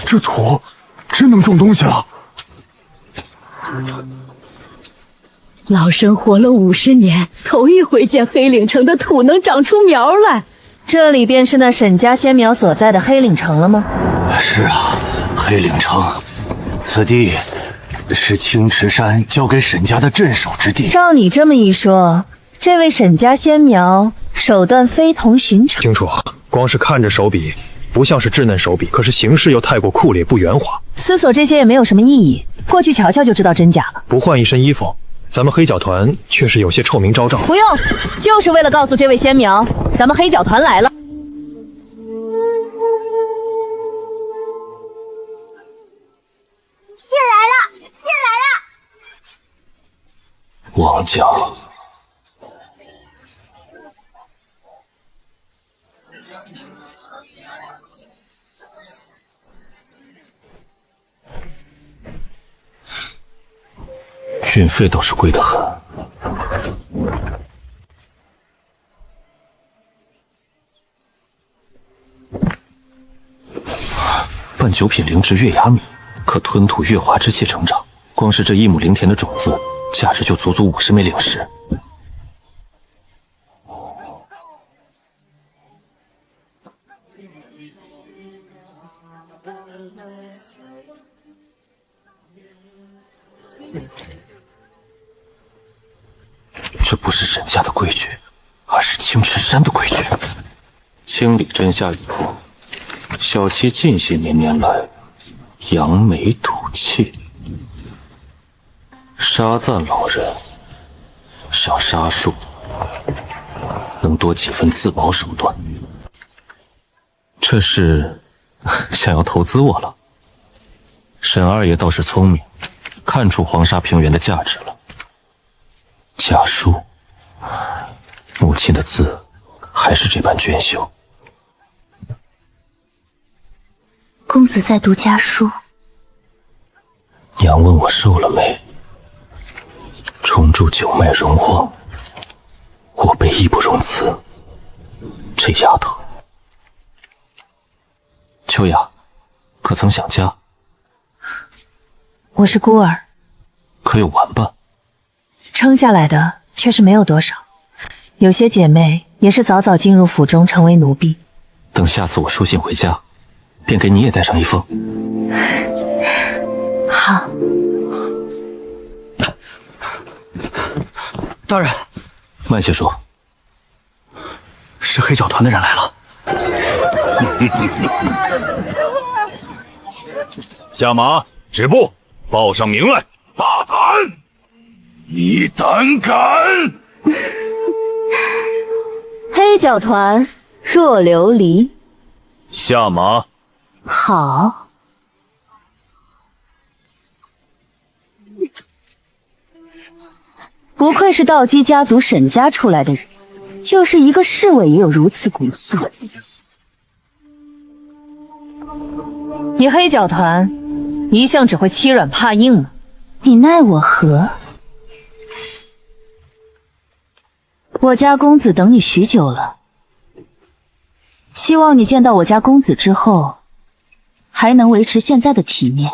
这土真能种东西了。老身活了50年，头一回见黑岭城的土能长出苗来。这里便是那沈家仙苗所在的黑岭城了吗？是啊，黑岭城，此地是青池山交给沈家的镇守之地。照你这么一说，这位沈家仙苗手段非同寻常。清楚，光是看着手笔，不像是稚嫩手笔，可是形式又太过酷烈不圆滑。思索这些也没有什么意义，过去瞧瞧就知道真假了。不换一身衣服，咱们黑角团确实有些臭名昭彰。不用，就是为了告诉这位仙苗，咱们黑角团来了。信来了，信来了！王家。运费倒是贵得很。半九品灵芝月牙米，可吞吐月华之气成长。光是这一亩灵田的种子，价值就足足50枚灵石。这不是沈家的规矩，而是青池山的规矩。清理镇下以后，小妻近些年来扬眉吐气，沙赞老人想杀树，能多几分自保手段。这是想要投资我了？沈二爷倒是聪明，看出黄沙平原的价值了。家书，母亲的字还是这般娟秀。公子在读家书。娘问我瘦了没？重铸九脉荣荒，我辈义不容辞。这丫头，秋雅，可曾想家？我是孤儿，可有玩伴？撑下来的却是没有多少，有些姐妹也是早早进入府中成为奴婢。等下次我书信回家，便给你也带上一封。好。大人，慢些说。是黑角团的人来了。下马，止步，报上名来。大胆！你胆敢！黑角团若琉璃。下马。好。不愧是道基家族沈家出来的人，就是一个侍卫也有如此骨气。你黑角团一向只会欺软怕硬吗？你奈我何？我家公子等你许久了，希望你见到我家公子之后，还能维持现在的体面。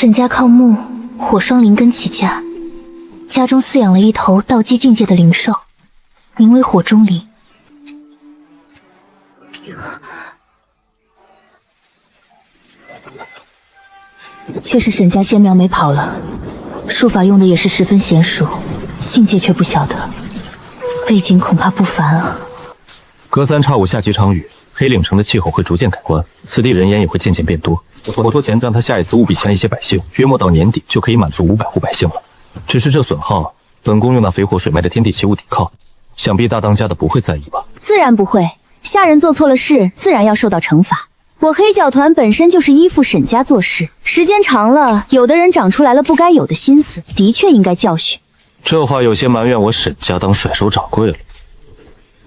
沈家靠木、火双灵根起家，家中饲养了一头道基境界的灵兽，名为火中灵。却是沈家仙苗没跑了，术法用的也是十分娴熟，境界却不晓得，背景恐怕不凡啊。隔三差五下几场雨，黑岭城的气候会逐渐改观，此地人烟也会渐渐变多。我托前让他下一次务必前来一些百姓，约莫到年底就可以满足500户百姓了。只是这损耗，本宫用那肥火水脉的天地奇物抵抗，想必大当家的不会在意吧？自然不会，下人做错了事，自然要受到惩罚。我黑角团本身就是依附沈家做事，时间长了，有的人长出来了不该有的心思，的确应该教训。这话有些埋怨我沈家当甩手掌柜了。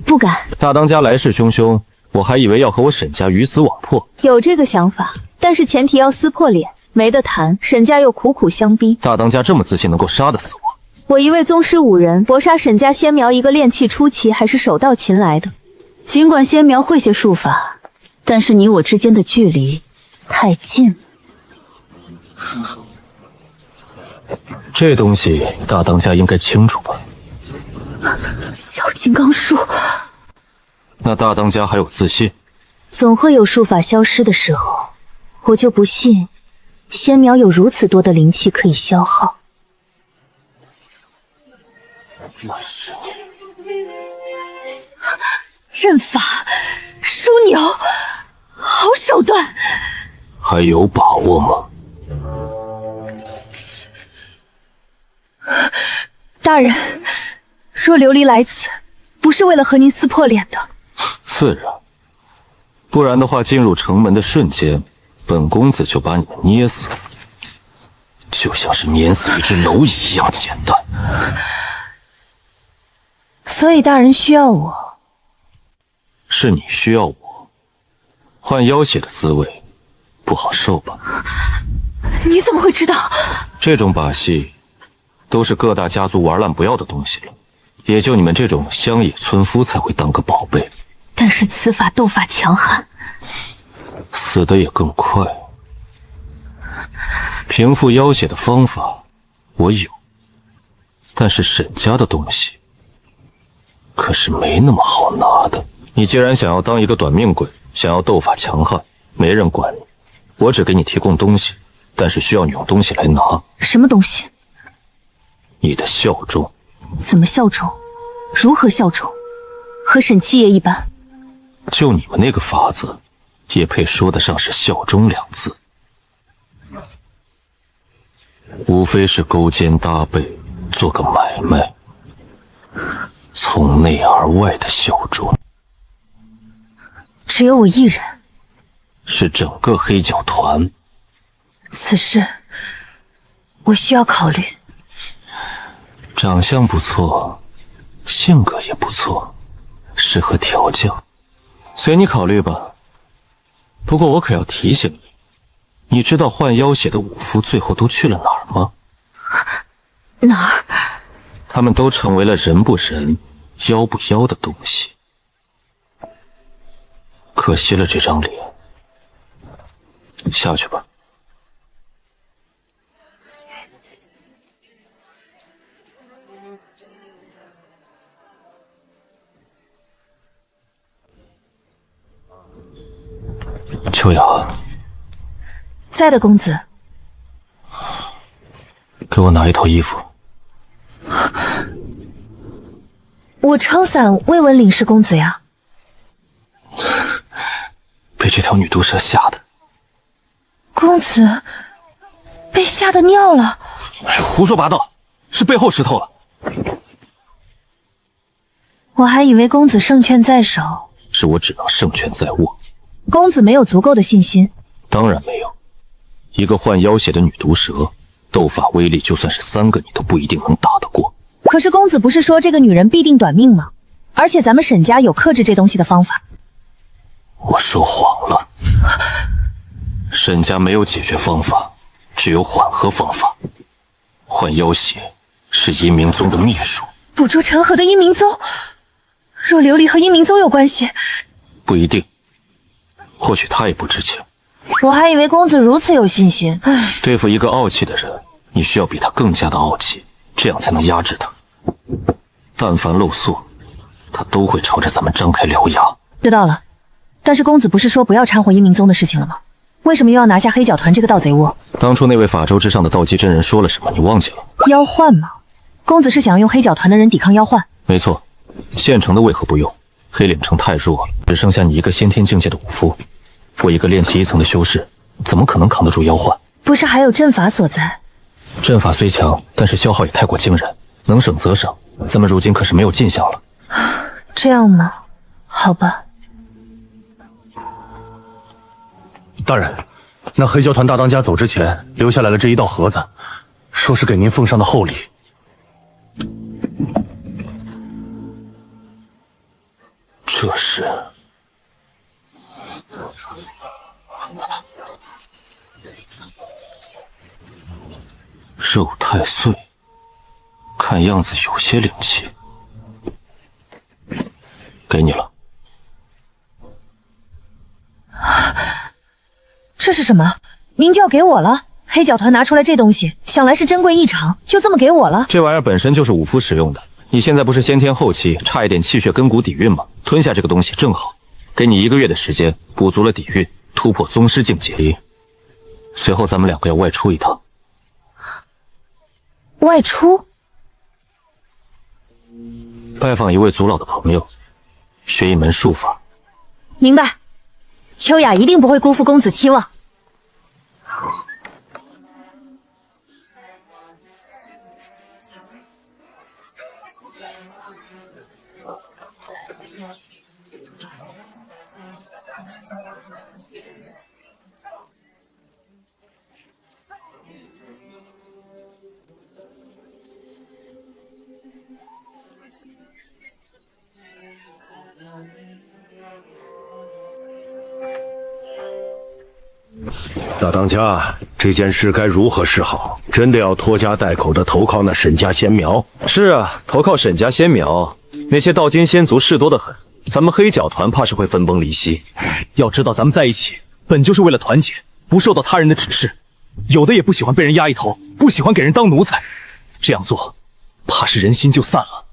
不敢，大当家来势汹汹，我还以为要和我沈家鱼死网破。有这个想法，但是前提要撕破脸，没得谈。沈家又苦苦相逼，大当家这么自信能够杀得死我？我一位宗师5人搏杀沈家仙苗一个炼气初期，还是手到擒来的。尽管仙苗会些术法，但是你我之间的距离太近了。这东西大当家应该清楚吧？小金刚术，那大当家还有自信？总会有术法消失的时候，我就不信仙苗有如此多的灵气可以消耗。那是阵法，枢纽，好手段，还有把握吗？大人，若琉璃来此，不是为了和您撕破脸的。自然，不然的话，进入城门的瞬间，本公子就把你们捏死了，就像是碾死一只蝼蚁一样简单。所以大人需要我，是你需要我，换妖血的滋味不好受吧？你怎么会知道？这种把戏都是各大家族玩烂不要的东西了，也就你们这种乡野村夫才会当个宝贝。但是此法斗法强悍，死得也更快。平复妖血的方法我有，但是沈家的东西可是没那么好拿的。你既然想要当一个短命鬼，想要斗法强悍，没人管你。我只给你提供东西，但是需要你用东西来拿。什么东西？你的效忠。怎么效忠？如何效忠？和沈七爷一般？就你们那个法子，也配说得上是效忠2字？无非是勾肩搭背，做个买卖，从内而外的效忠。只有我一人？是整个黑角团。此事我需要考虑。长相不错，性格也不错，适合调教，随你考虑吧。不过我可要提醒你，你知道换妖血的武夫最后都去了哪儿吗？哪儿？他们都成为了人不人、妖不妖的东西。可惜了这张脸。下去吧。秋雅，在的，公子。给我拿一套衣服。我撑伞未闻领事公子呀。被这条女毒蛇吓的。公子被吓得尿了。胡说八道，是背后湿透了。我还以为公子胜券在手。是我只能胜券在握。公子没有足够的信心。当然没有。一个换妖血的女毒蛇，斗法威力就算是3个你都不一定能打得过。可是公子不是说这个女人必定短命吗？而且咱们沈家有克制这东西的方法。我说谎了。沈家没有解决方法，只有缓和方法。换妖血是阴明宗的秘术。捕捉陈河的阴明宗？若琉璃和阴明宗有关系？不一定，或许他也不知情。我还以为公子如此有信心。唉，对付一个傲气的人，你需要比他更加的傲气，这样才能压制他。但凡露宿，他都会朝着咱们张开獠牙。知道了，但是公子不是说不要掺和阴冥宗的事情了吗？为什么又要拿下黑角团这个盗贼窝？当初那位法州之上的道基真人说了什么，你忘记了？妖幻吗？公子是想用黑角团的人抵抗妖幻？没错，现成的为何不用？黑岭城太弱了，只剩下你一个先天境界的武夫，我一个炼气1层的修士，怎么可能扛得住妖幻？不是还有阵法所在？阵法虽强，但是消耗也太过惊人，能省则省。咱们如今可是没有进项了。这样吗？好吧。大人，那黑教团大当家走之前留下来了这一道盒子，说是给您奉上的厚礼。这是肉太岁，看样子有些灵气，给你了。这是什么？明就要给我了？黑角团拿出来这东西，想来是珍贵异常，就这么给我了？这玩意儿本身就是武夫使用的，你现在不是先天后期，差一点气血根骨底蕴吗？吞下这个东西正好，给你1个月的时间，补足了底蕴，突破宗师境界。随后咱们2个要外出一趟。外出？拜访一位祖老的朋友，学一门术法。明白。秋雅一定不会辜负公子期望。大当家，这件事该如何是好？真的要拖家带口的投靠那沈家仙苗？是啊，投靠沈家仙苗，那些道金仙族事多得很，咱们黑角团怕是会分崩离析。要知道，咱们在一起本就是为了团结，不受到他人的指示。有的也不喜欢被人压一头，不喜欢给人当奴才，这样做，怕是人心就散了。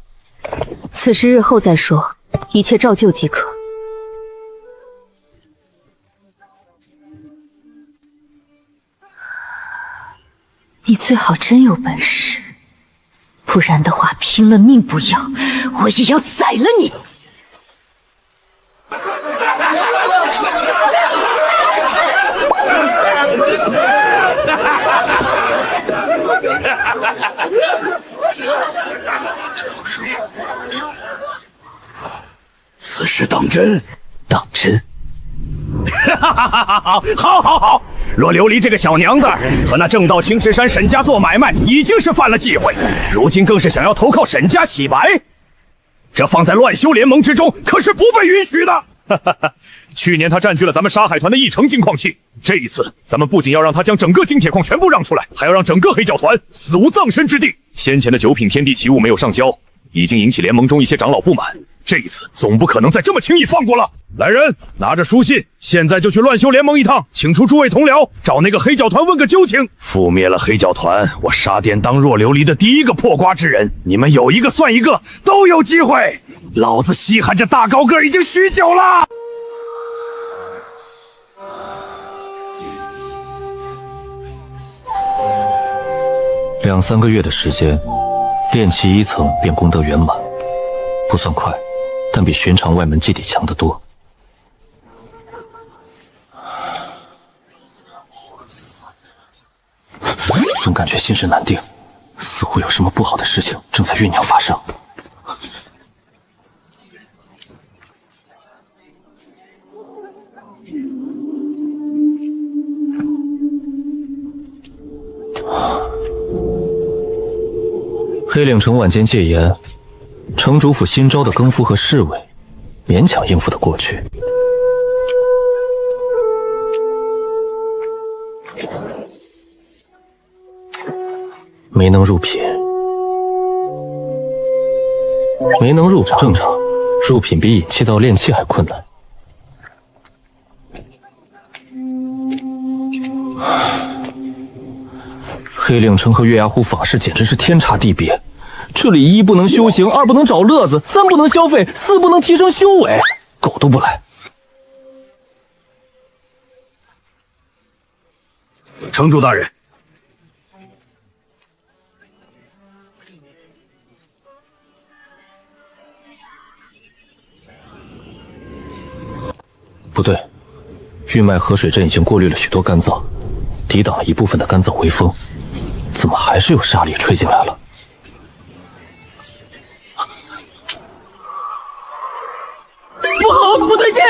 此事日后再说，一切照旧即可。你最好真有本事，不然的话，拼了命不要，我也要宰了你！此事当真？当真。好！若琉璃这个小娘子和那正道青石山沈家做买卖，已经是犯了忌讳，如今更是想要投靠沈家洗白，这放在乱修联盟之中可是不被允许的。去年他占据了咱们沙海团的1成金矿器，这一次咱们不仅要让他将整个金铁矿全部让出来，还要让整个黑角团死无葬身之地。先前的9品天地奇物没有上交，已经引起联盟中一些长老不满，这一次总不可能再这么轻易放过了。来人，拿着书信，现在就去乱修联盟一趟，请出诸位同僚，找那个黑角团问个究竟。覆灭了黑角团，我沙甸当若琉璃的第一个破瓜之人，你们有一个算一个，都有机会。老子稀罕这大高个已经许久了。2、3个月的时间，炼气1层便功德圆满，不算快，但比寻常外门基底强得多。总感觉心神难定，似乎有什么不好的事情正在酝酿发生。黑岭城晚间戒严，城主府新招的更夫和侍卫，勉强应付得过去。没能入品，没能入正常，入品比引气到炼气还困难。黑岭城和月牙湖坊市简直是天差地别。这里一不能修行，二不能找乐子，三不能消费，四不能提升修为，狗都不来。城主大人，不对，玉脉河水阵已经过滤了许多干燥，抵挡了一部分的干燥微风，怎么还是有沙力吹进来了？不好，不对劲！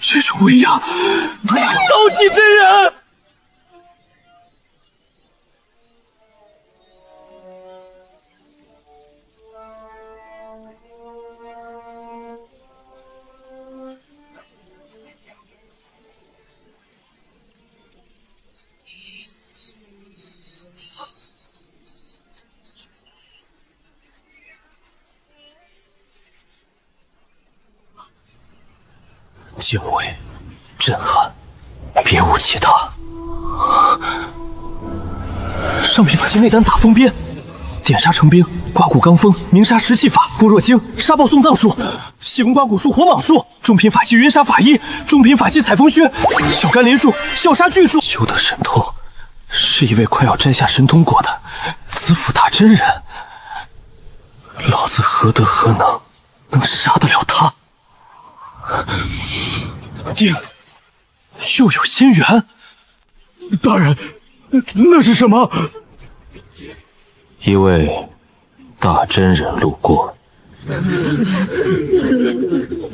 这种威压，刀气真人！敬畏，震撼，别无其他。上品法器内丹打风鞭，点沙成冰，刮骨罡风，明沙石气法，般若经，沙暴送葬术，细弓刮骨术，火蟒术，中品法器云沙法衣，中品法器采风靴，小甘霖术，笑杀巨术。修得神通，是一位快要摘下神通果的子府大真人。老子何德何能杀得了他？爹，又有仙缘。大人，那是什么？一位大真人路过。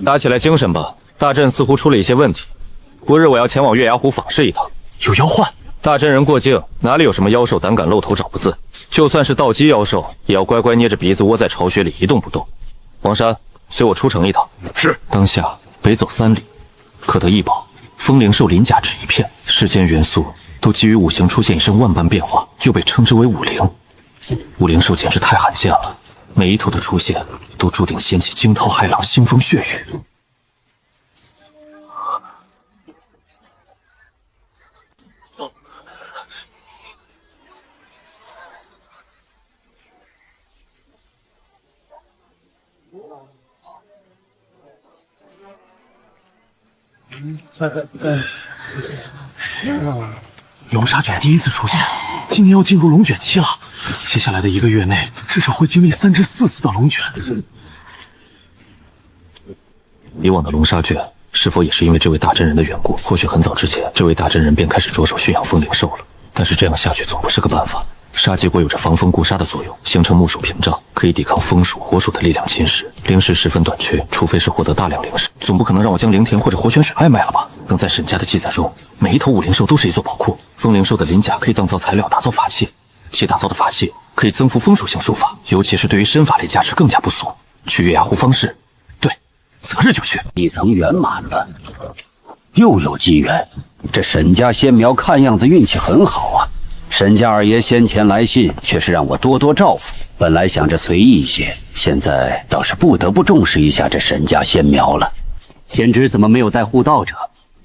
打起来精神吧，大阵似乎出了一些问题。不日我要前往月牙湖访视一趟。有妖幻？大真人过境，哪里有什么妖兽胆敢露头找不字？就算是道基妖兽，也要乖乖捏着鼻子窝在巢穴里一动不动。王山，随我出城一趟。是。当下北走3里，可得一宝，风灵兽鳞甲只一片。世间元素都基于五行出现一身万般变化，又被称之为五灵。五灵兽简直太罕见了，每一头的出现都注定掀起惊涛骇浪、腥风血雨。走。龙沙卷第一次出现，今年要进入龙卷期了。接下来的1个月内，至少会经历3至4次的龙卷。以往的龙沙卷是否也是因为这位大真人的缘故？或许很早之前，这位大真人便开始着手驯养风灵兽了。但是这样下去总不是个办法。沙棘果有着防风固沙的作用，形成木属屏障，可以抵抗风属、火属的力量侵蚀。灵石十分短缺，除非是获得大量灵石，总不可能让我将灵田或者活泉水脉卖了吧？等在沈家的记载中，每一头五灵兽都是一座宝库。风灵兽的鳞甲可以当造材料打造法器，其打造的法器可以增幅风属性术法，尤其是对于身法类加持更加不俗。去月牙湖方士，对，择日就去。一层圆满了，又有机缘。这沈家仙苗看样子运气很好啊。沈家二爷先前来信，却是让我多多照拂。本来想着随意一些，现在倒是不得不重视一下这沈家仙苗了。贤侄怎么没有带护道者？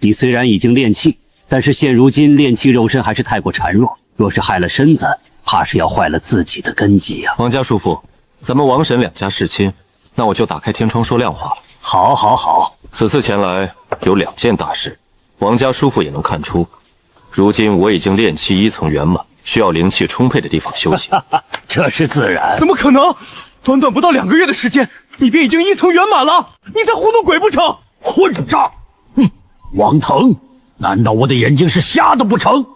你虽然已经炼气，但是现如今炼气肉身还是太过孱弱，若是害了身子，怕是要坏了自己的根基啊。王家叔父，咱们王沈两家世亲，那我就打开天窗说亮话了。好，好，好。此次前来有2件大事，王家叔父也能看出。如今我已经炼气1层圆满，需要灵气充沛的地方休息。这是自然。怎么可能？短短不到2个月的时间，你便已经1层圆满了？你在糊弄鬼不成？混账！哼，王腾，难道我的眼睛是瞎的不成？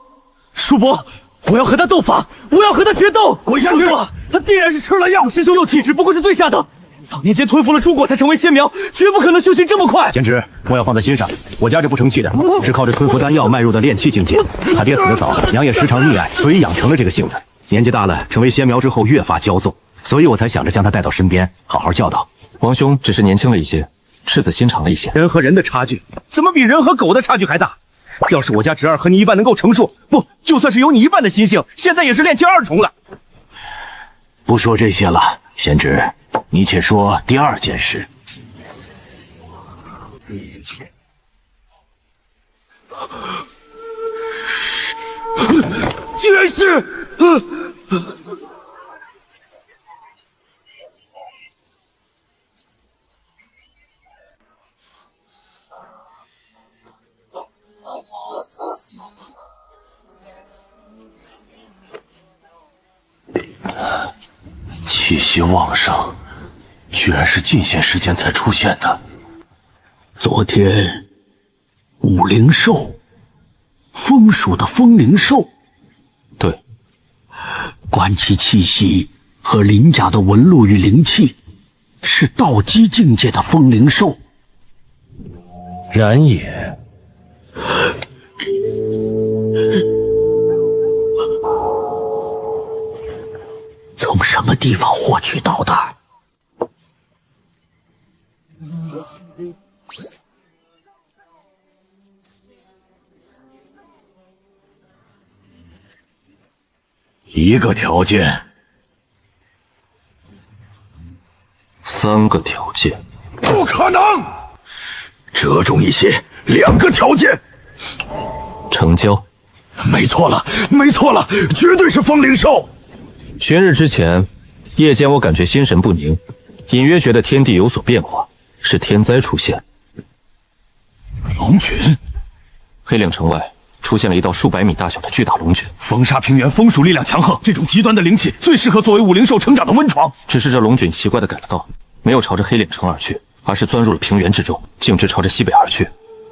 叔伯，我要和他斗法，我要和他决斗！滚下去！他定然是吃了药，师兄有体质不过是最下等。早年间吞服了朱果才成为仙苗，绝不可能修行这么快。贤侄，莫要放在心上，我家这不成器的，是靠着吞服丹药迈入的炼气境界。他爹死得早，娘也时常溺爱，所以养成了这个性子。年纪大了，成为仙苗之后越发骄纵，所以我才想着将他带到身边，好好教导。王兄只是年轻了一些，赤子心肠了一些。人和人的差距，怎么比人和狗的差距还大？要是我家侄儿和你一般能够成数，不，就算是有你一半的心性，现在也是炼气2重了。不说这些了，贤侄，你且说第二件事。居然是，气息旺盛，居然是近些时间才出现的。昨天，五灵兽，风属的风灵兽。对，观其气息和鳞甲的纹路与灵气，是道基境界的风灵兽。然也。从什么地方获取到的？一个条件，3个条件，不可能！折中一些，2个条件，成交。没错了，没错了，绝对是风灵兽。寻日之前，夜间我感觉心神不宁，隐约觉得天地有所变化，是天灾出现。龙群，黑岭城外出现了一道数百米大小的巨大龙卷。风沙平原风属力量强横，这种极端的灵气最适合作为五灵兽成长的温床。只是这龙卷奇怪的改了道，没有朝着黑岭城而去，而是钻入了平原之中，径直朝着西北而去。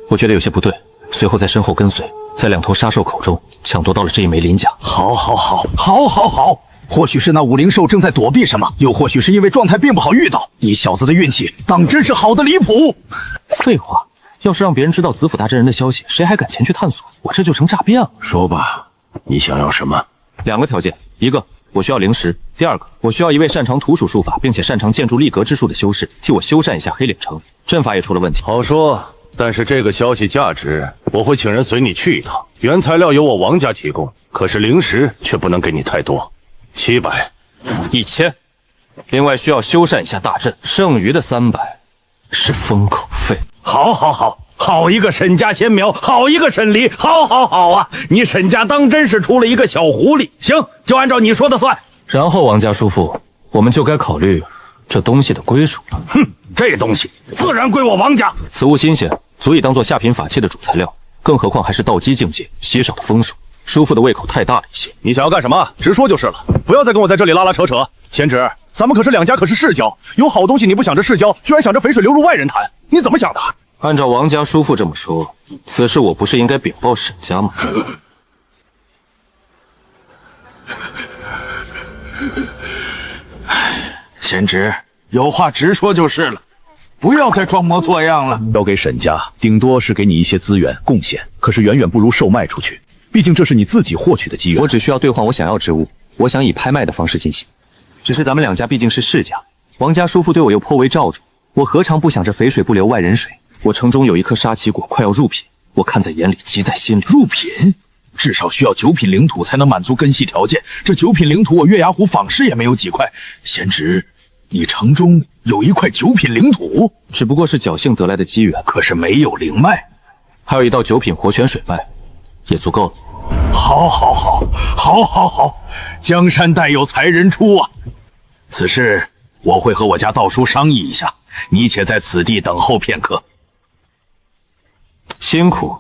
我觉得有些不对，随后在身后跟随，在2头杀兽口中抢夺到了这一枚鳞甲。好，或许是那五灵兽正在躲避什么，又或许是因为状态并不好遇到。你小子的运气当真是好的离谱。废话，要是让别人知道子府大真人的消息，谁还敢前去探索？我这就成诈骗了。说吧，你想要什么？2个条件，一个我需要灵石，第2个我需要一位擅长土属术法并且擅长建筑立格之术的修士替我修缮一下黑岭城，阵法也出了问题。好说，但是这个消息价值，我会请人随你去一趟。原材料由我王家提供，可是灵石却不能给你太多，700、1000。另外需要修缮一下大阵，剩余的300是封口费。好一个沈家仙苗，好一个沈离，好啊！你沈家当真是出了一个小狐狸。行，就按照你说的算。然后王家叔父，我们就该考虑这东西的归属了。哼，这东西自然归我王家。此物新鲜，足以当做下品法器的主材料，更何况还是道基境界稀少的风属。叔父的胃口太大了一些。你想要干什么？直说就是了，不要再跟我在这里拉拉扯扯。贤侄，咱们可是2家，可是世交，有好东西你不想着世交，居然想着肥水流入外人潭，你怎么想的？按照王家叔父这么说，此事我不是应该禀报沈家吗？贤侄，有话直说就是了，不要再装模作样了。交给沈家，顶多是给你一些资源贡献，可是远远不如售卖出去。毕竟这是你自己获取的机缘。我只需要兑换我想要之物，我想以拍卖的方式进行。只是咱们2家毕竟是世家，王家叔父对我又颇为罩住，我何尝不想这肥水不流外人水？我城中有一颗沙棘果快要入品，我看在眼里，急在心里。入品？至少需要9品灵土才能满足根系条件，这9品灵土我月牙湖坊市也没有几块。贤侄，你城中有一块9品灵土？只不过是侥幸得来的机缘，可是没有灵脉。还有一道9品活泉水脉，也足够了。好，江山代有才人出啊！此事我会和我家道叔商议一下，你且在此地等候片刻。辛苦。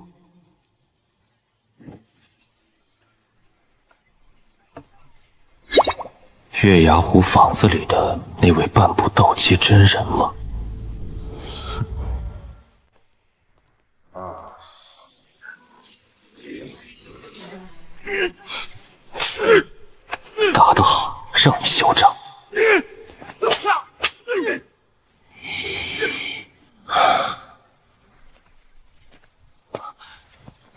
月牙湖坊子里的那位半步道基真人吗？打得好，让你嚣张。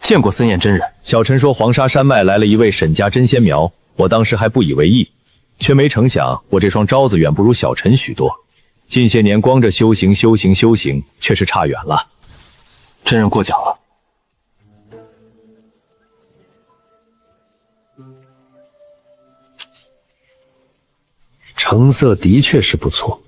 见过森严真人。小陈说黄沙山脉来了一位沈家真仙苗，我当时还不以为意，却没成想我这双招子远不如小陈许多。近些年光着修行，却是差远了。真人过奖了。成色的确是不错。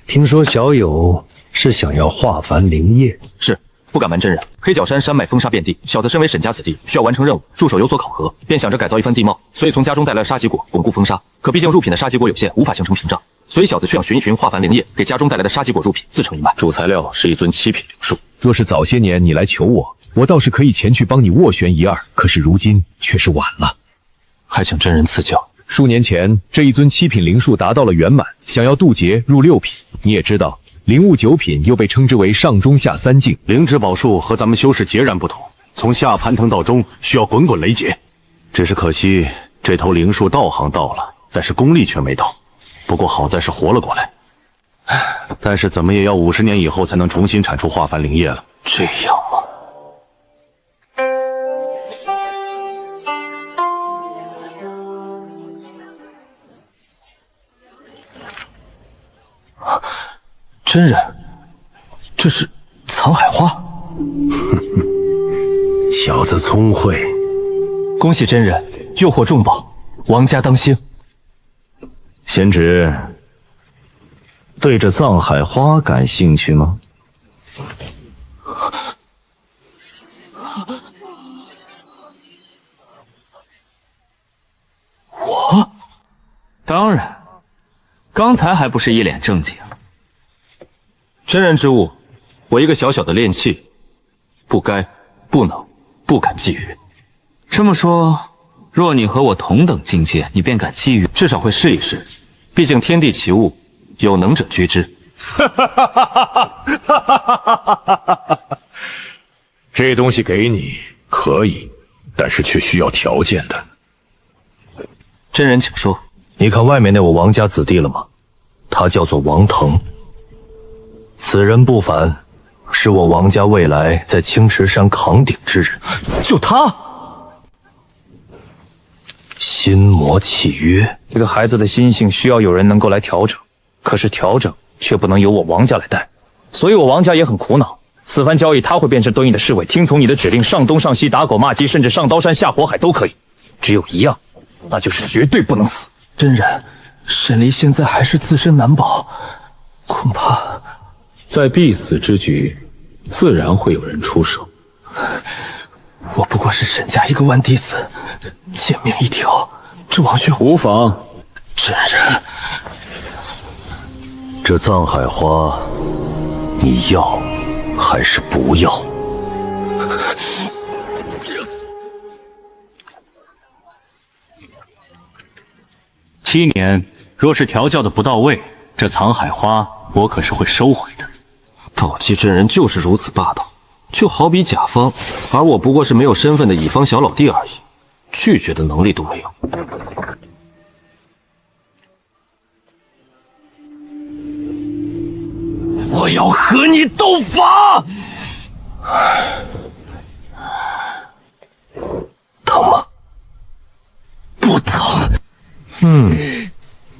听说小友是想要化繁灵液？是，不敢瞒真人，黑角山山脉风沙遍地，小子身为沈家子弟，需要完成任务，助手有所考核，便想着改造一番地貌，所以从家中带来了沙棘果，巩固风沙。可毕竟入品的沙棘果有限，无法形成屏障，所以小子却想寻一寻化繁灵液，给家中带来的沙棘果入品，自成一脉。主材料是一尊7品灵树。若是早些年你来求我，我倒是可以前去帮你斡旋一二，可是如今却是晚了。还请真人赐教。数年前，这一尊7品灵树达到了圆满，想要渡劫入6品。你也知道，灵物9品又被称之为上中下3境。灵芝宝树和咱们修士截然不同，从下攀藤到中需要滚滚雷劫。只是可惜这头灵树道行到了，但是功力却没到。不过好在是活了过来，但是怎么也要50年以后才能重新产出化繁灵液了。这样吗？真人，这是藏海花。小子聪慧，恭喜真人，诱获重宝，王家当兴。贤侄，对这藏海花感兴趣吗？我？当然，刚才还不是一脸正经。真人之物，我一个小小的炼器，不该、不能、不敢觊觎。这么说，若你和我同等境界，你便敢觊觎？至少会试一试，毕竟天地奇物，有能者居之。这东西给你可以，但是却需要条件的。真人请说。你看外面那位王家子弟了吗？他叫做王腾。此人不凡，是我王家未来在青池山扛鼎之人。就他，心魔契约。这个孩子的心性需要有人能够来调整，可是调整却不能由我王家来带，所以我王家也很苦恼。此番交易，他会变成对应的侍卫，听从你的指令，上东上西打狗骂鸡，甚至上刀山下火海都可以。只有一样，那就是绝对不能死。真人，沈离现在还是自身难保，恐怕在必死之局，自然会有人出手。我不过是沈家一个万弟子，贱命一条，这王兄无妨。真人，这藏海花，你要还是不要？7年，若是调教的不到位，这藏海花我可是会收回的。道基真人就是如此霸道，就好比甲方，而我不过是没有身份的乙方小老弟而已，拒绝的能力都没有。我要和你斗法！疼吗？不疼。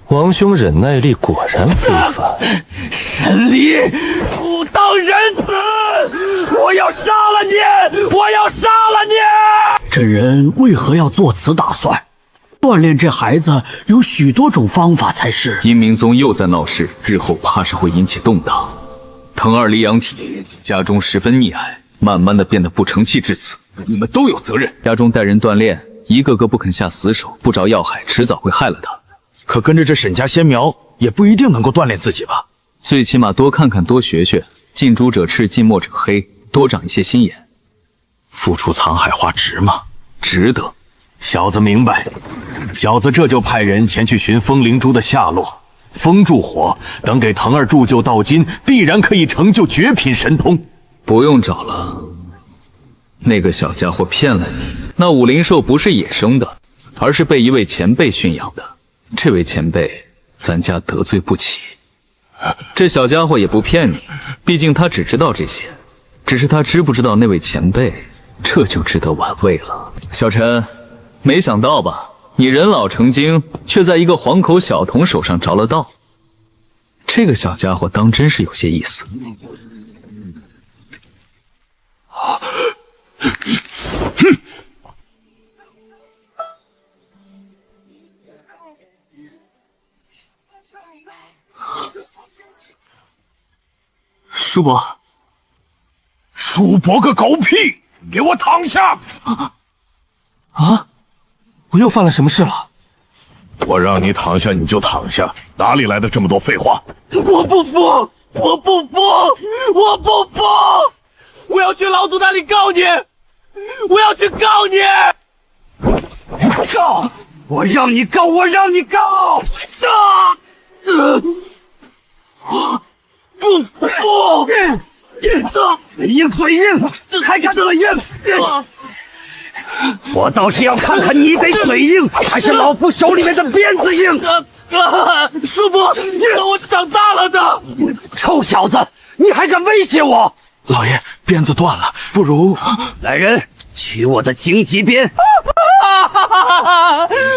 王兄忍耐力果然非凡。沈离，不当人死！我要杀了你！我要杀了你！这人为何要做此打算？锻炼这孩子有许多种方法才是。阴明宗又在闹事，日后怕是会引起动荡。腾儿离养体，家中十分溺爱，慢慢的变得不成器至此。你们都有责任。家中带人锻炼，一个个不肯下死手，不着要害，迟早会害了他。可跟着这沈家仙苗，也不一定能够锻炼自己吧？最起码多看看，多学学。近朱者赤，近墨者黑，多长一些心眼。付出藏海花值吗？值得。小子明白，小子这就派人前去寻风灵珠的下落。风助火，等给腾儿铸就道金，必然可以成就绝品神通。不用找了，那个小家伙骗了你。那武灵兽不是野生的，而是被一位前辈驯养的。这位前辈，咱家得罪不起。这小家伙也不骗你，毕竟他只知道这些，只是他知不知道那位前辈，这就值得玩味了。小陈，没想到吧？你人老成精，却在一个黄口小童手上着了道。这个小家伙当真是有些意思。叔伯，叔伯个狗屁！给我躺下！啊！我又犯了什么事了？我让你躺下你就躺下，哪里来的这么多废话？我不服！我不服！我不服！我要去老祖那里告你！我要去告你！告！我让你告！我让你告！我不服！嘴硬嘴硬，还敢嘴硬！我倒是要看看你得嘴硬，还是老夫手里面的鞭子硬！叔伯，我长大了的！臭小子，你还敢威胁我？老爷，鞭子断了，不如来人，取我的荆棘鞭！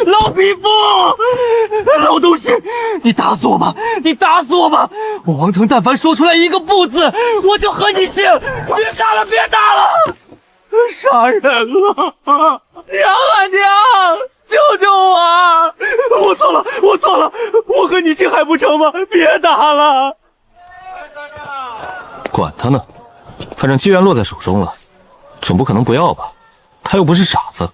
老匹夫，老东西，你打死我吧！你打死我吧！我王腾但凡说出来一个不字，我就和你姓！别打了，别打了！杀人了！娘啊娘，救救我！我错了，我错了，我和你姓还不成吗？别打了！管他呢，反正机缘落在手中了，总不可能不要吧？他又不是傻子。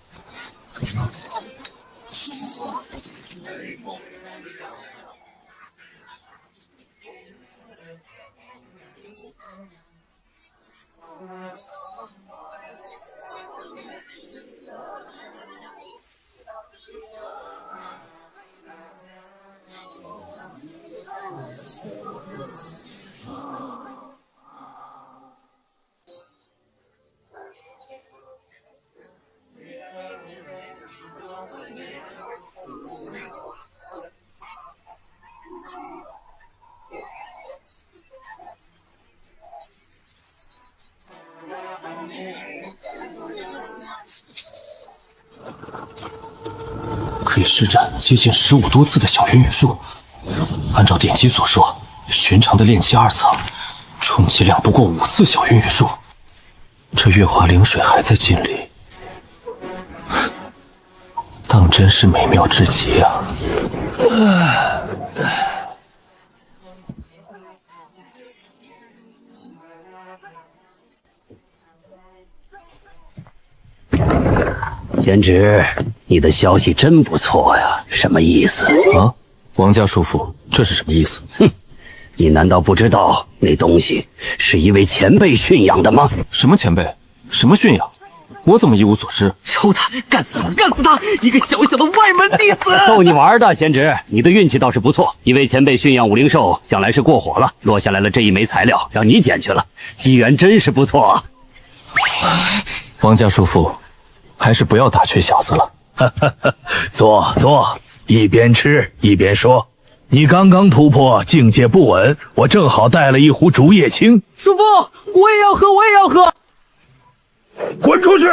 可以施展接近15多次的小云雨术。按照典籍所说，寻常的炼气2层，充其量不过5次小云雨术。这月华灵水还在尽力，当真是美妙至极啊！贤侄，你的消息真不错呀，什么意思啊？王家叔父，这是什么意思？哼，你难道不知道那东西是一位前辈驯养的吗？什么前辈？什么驯养？我怎么一无所知？抽他，干死他，干死他！一个小小的外门弟子，逗你玩的，贤侄，你的运气倒是不错。一位前辈驯养武灵兽，想来是过火了，落下来了这一枚材料，让你捡去了，机缘真是不错啊。王家叔父。还是不要打趣小子了。坐坐，一边吃一边说。你刚刚突破境界不稳，我正好带了一壶竹叶青。叔父，我也要喝，我也要喝。滚出去！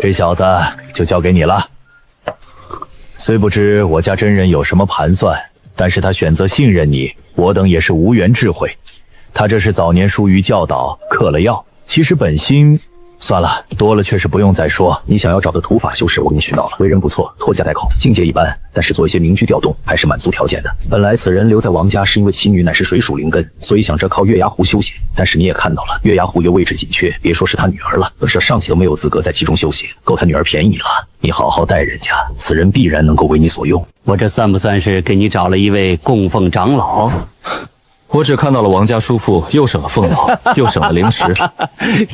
这小子就交给你了。虽不知我家真人有什么盘算，但是他选择信任你，我等也是无缘智慧。他这是早年疏于教导，嗑了药。其实本心，算了，多了确实不用再说。你想要找的土法修士，我给你寻到了，为人不错，拖家带口，境界一般，但是做一些明居调动还是满足条件的。本来此人留在王家是因为其女乃是水属灵根，所以想着靠月牙湖修行。但是你也看到了，月牙湖又位置紧缺，别说是他女儿了，就是上级都没有资格在其中修行，够他女儿便宜了。你好好待人家，此人必然能够为你所用。我这算不算是给你找了一位供奉长老？我只看到了王家叔父又省了俸劳，又省了灵石，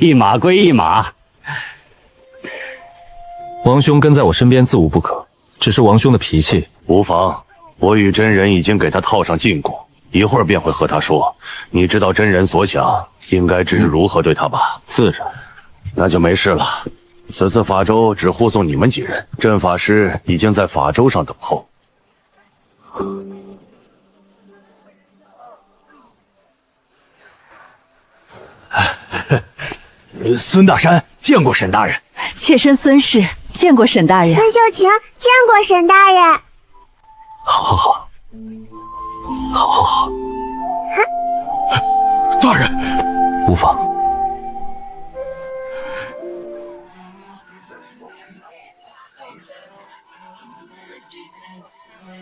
一码归一码。王兄跟在我身边自无不可，只是王兄的脾气无妨。我与真人已经给他套上禁锢，一会儿便会和他说。你知道真人所想，应该知如何对他吧？自然。那就没事了。此次法州只护送你们几人，镇法师已经在法州上等候。孙大山见过沈大人，妾身孙氏见过沈大人。孙秀琴见过沈大人。好，大人，无妨。哼，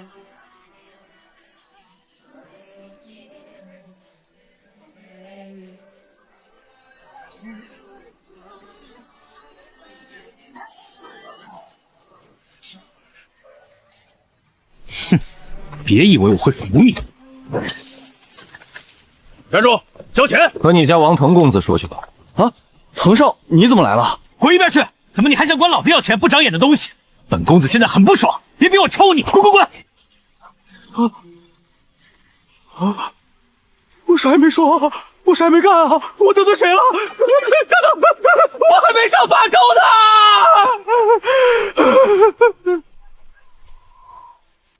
别以为我会服你！站住，交钱！和你家王腾公子说去吧。啊，腾少，你怎么来了？滚一边去！怎么你还想管老子要钱？不长眼的东西！本公子现在很不爽，别逼我抽你！滚滚滚！我啥也没说啊，我啥也没干啊，我得罪谁了？我还没上把钩呢！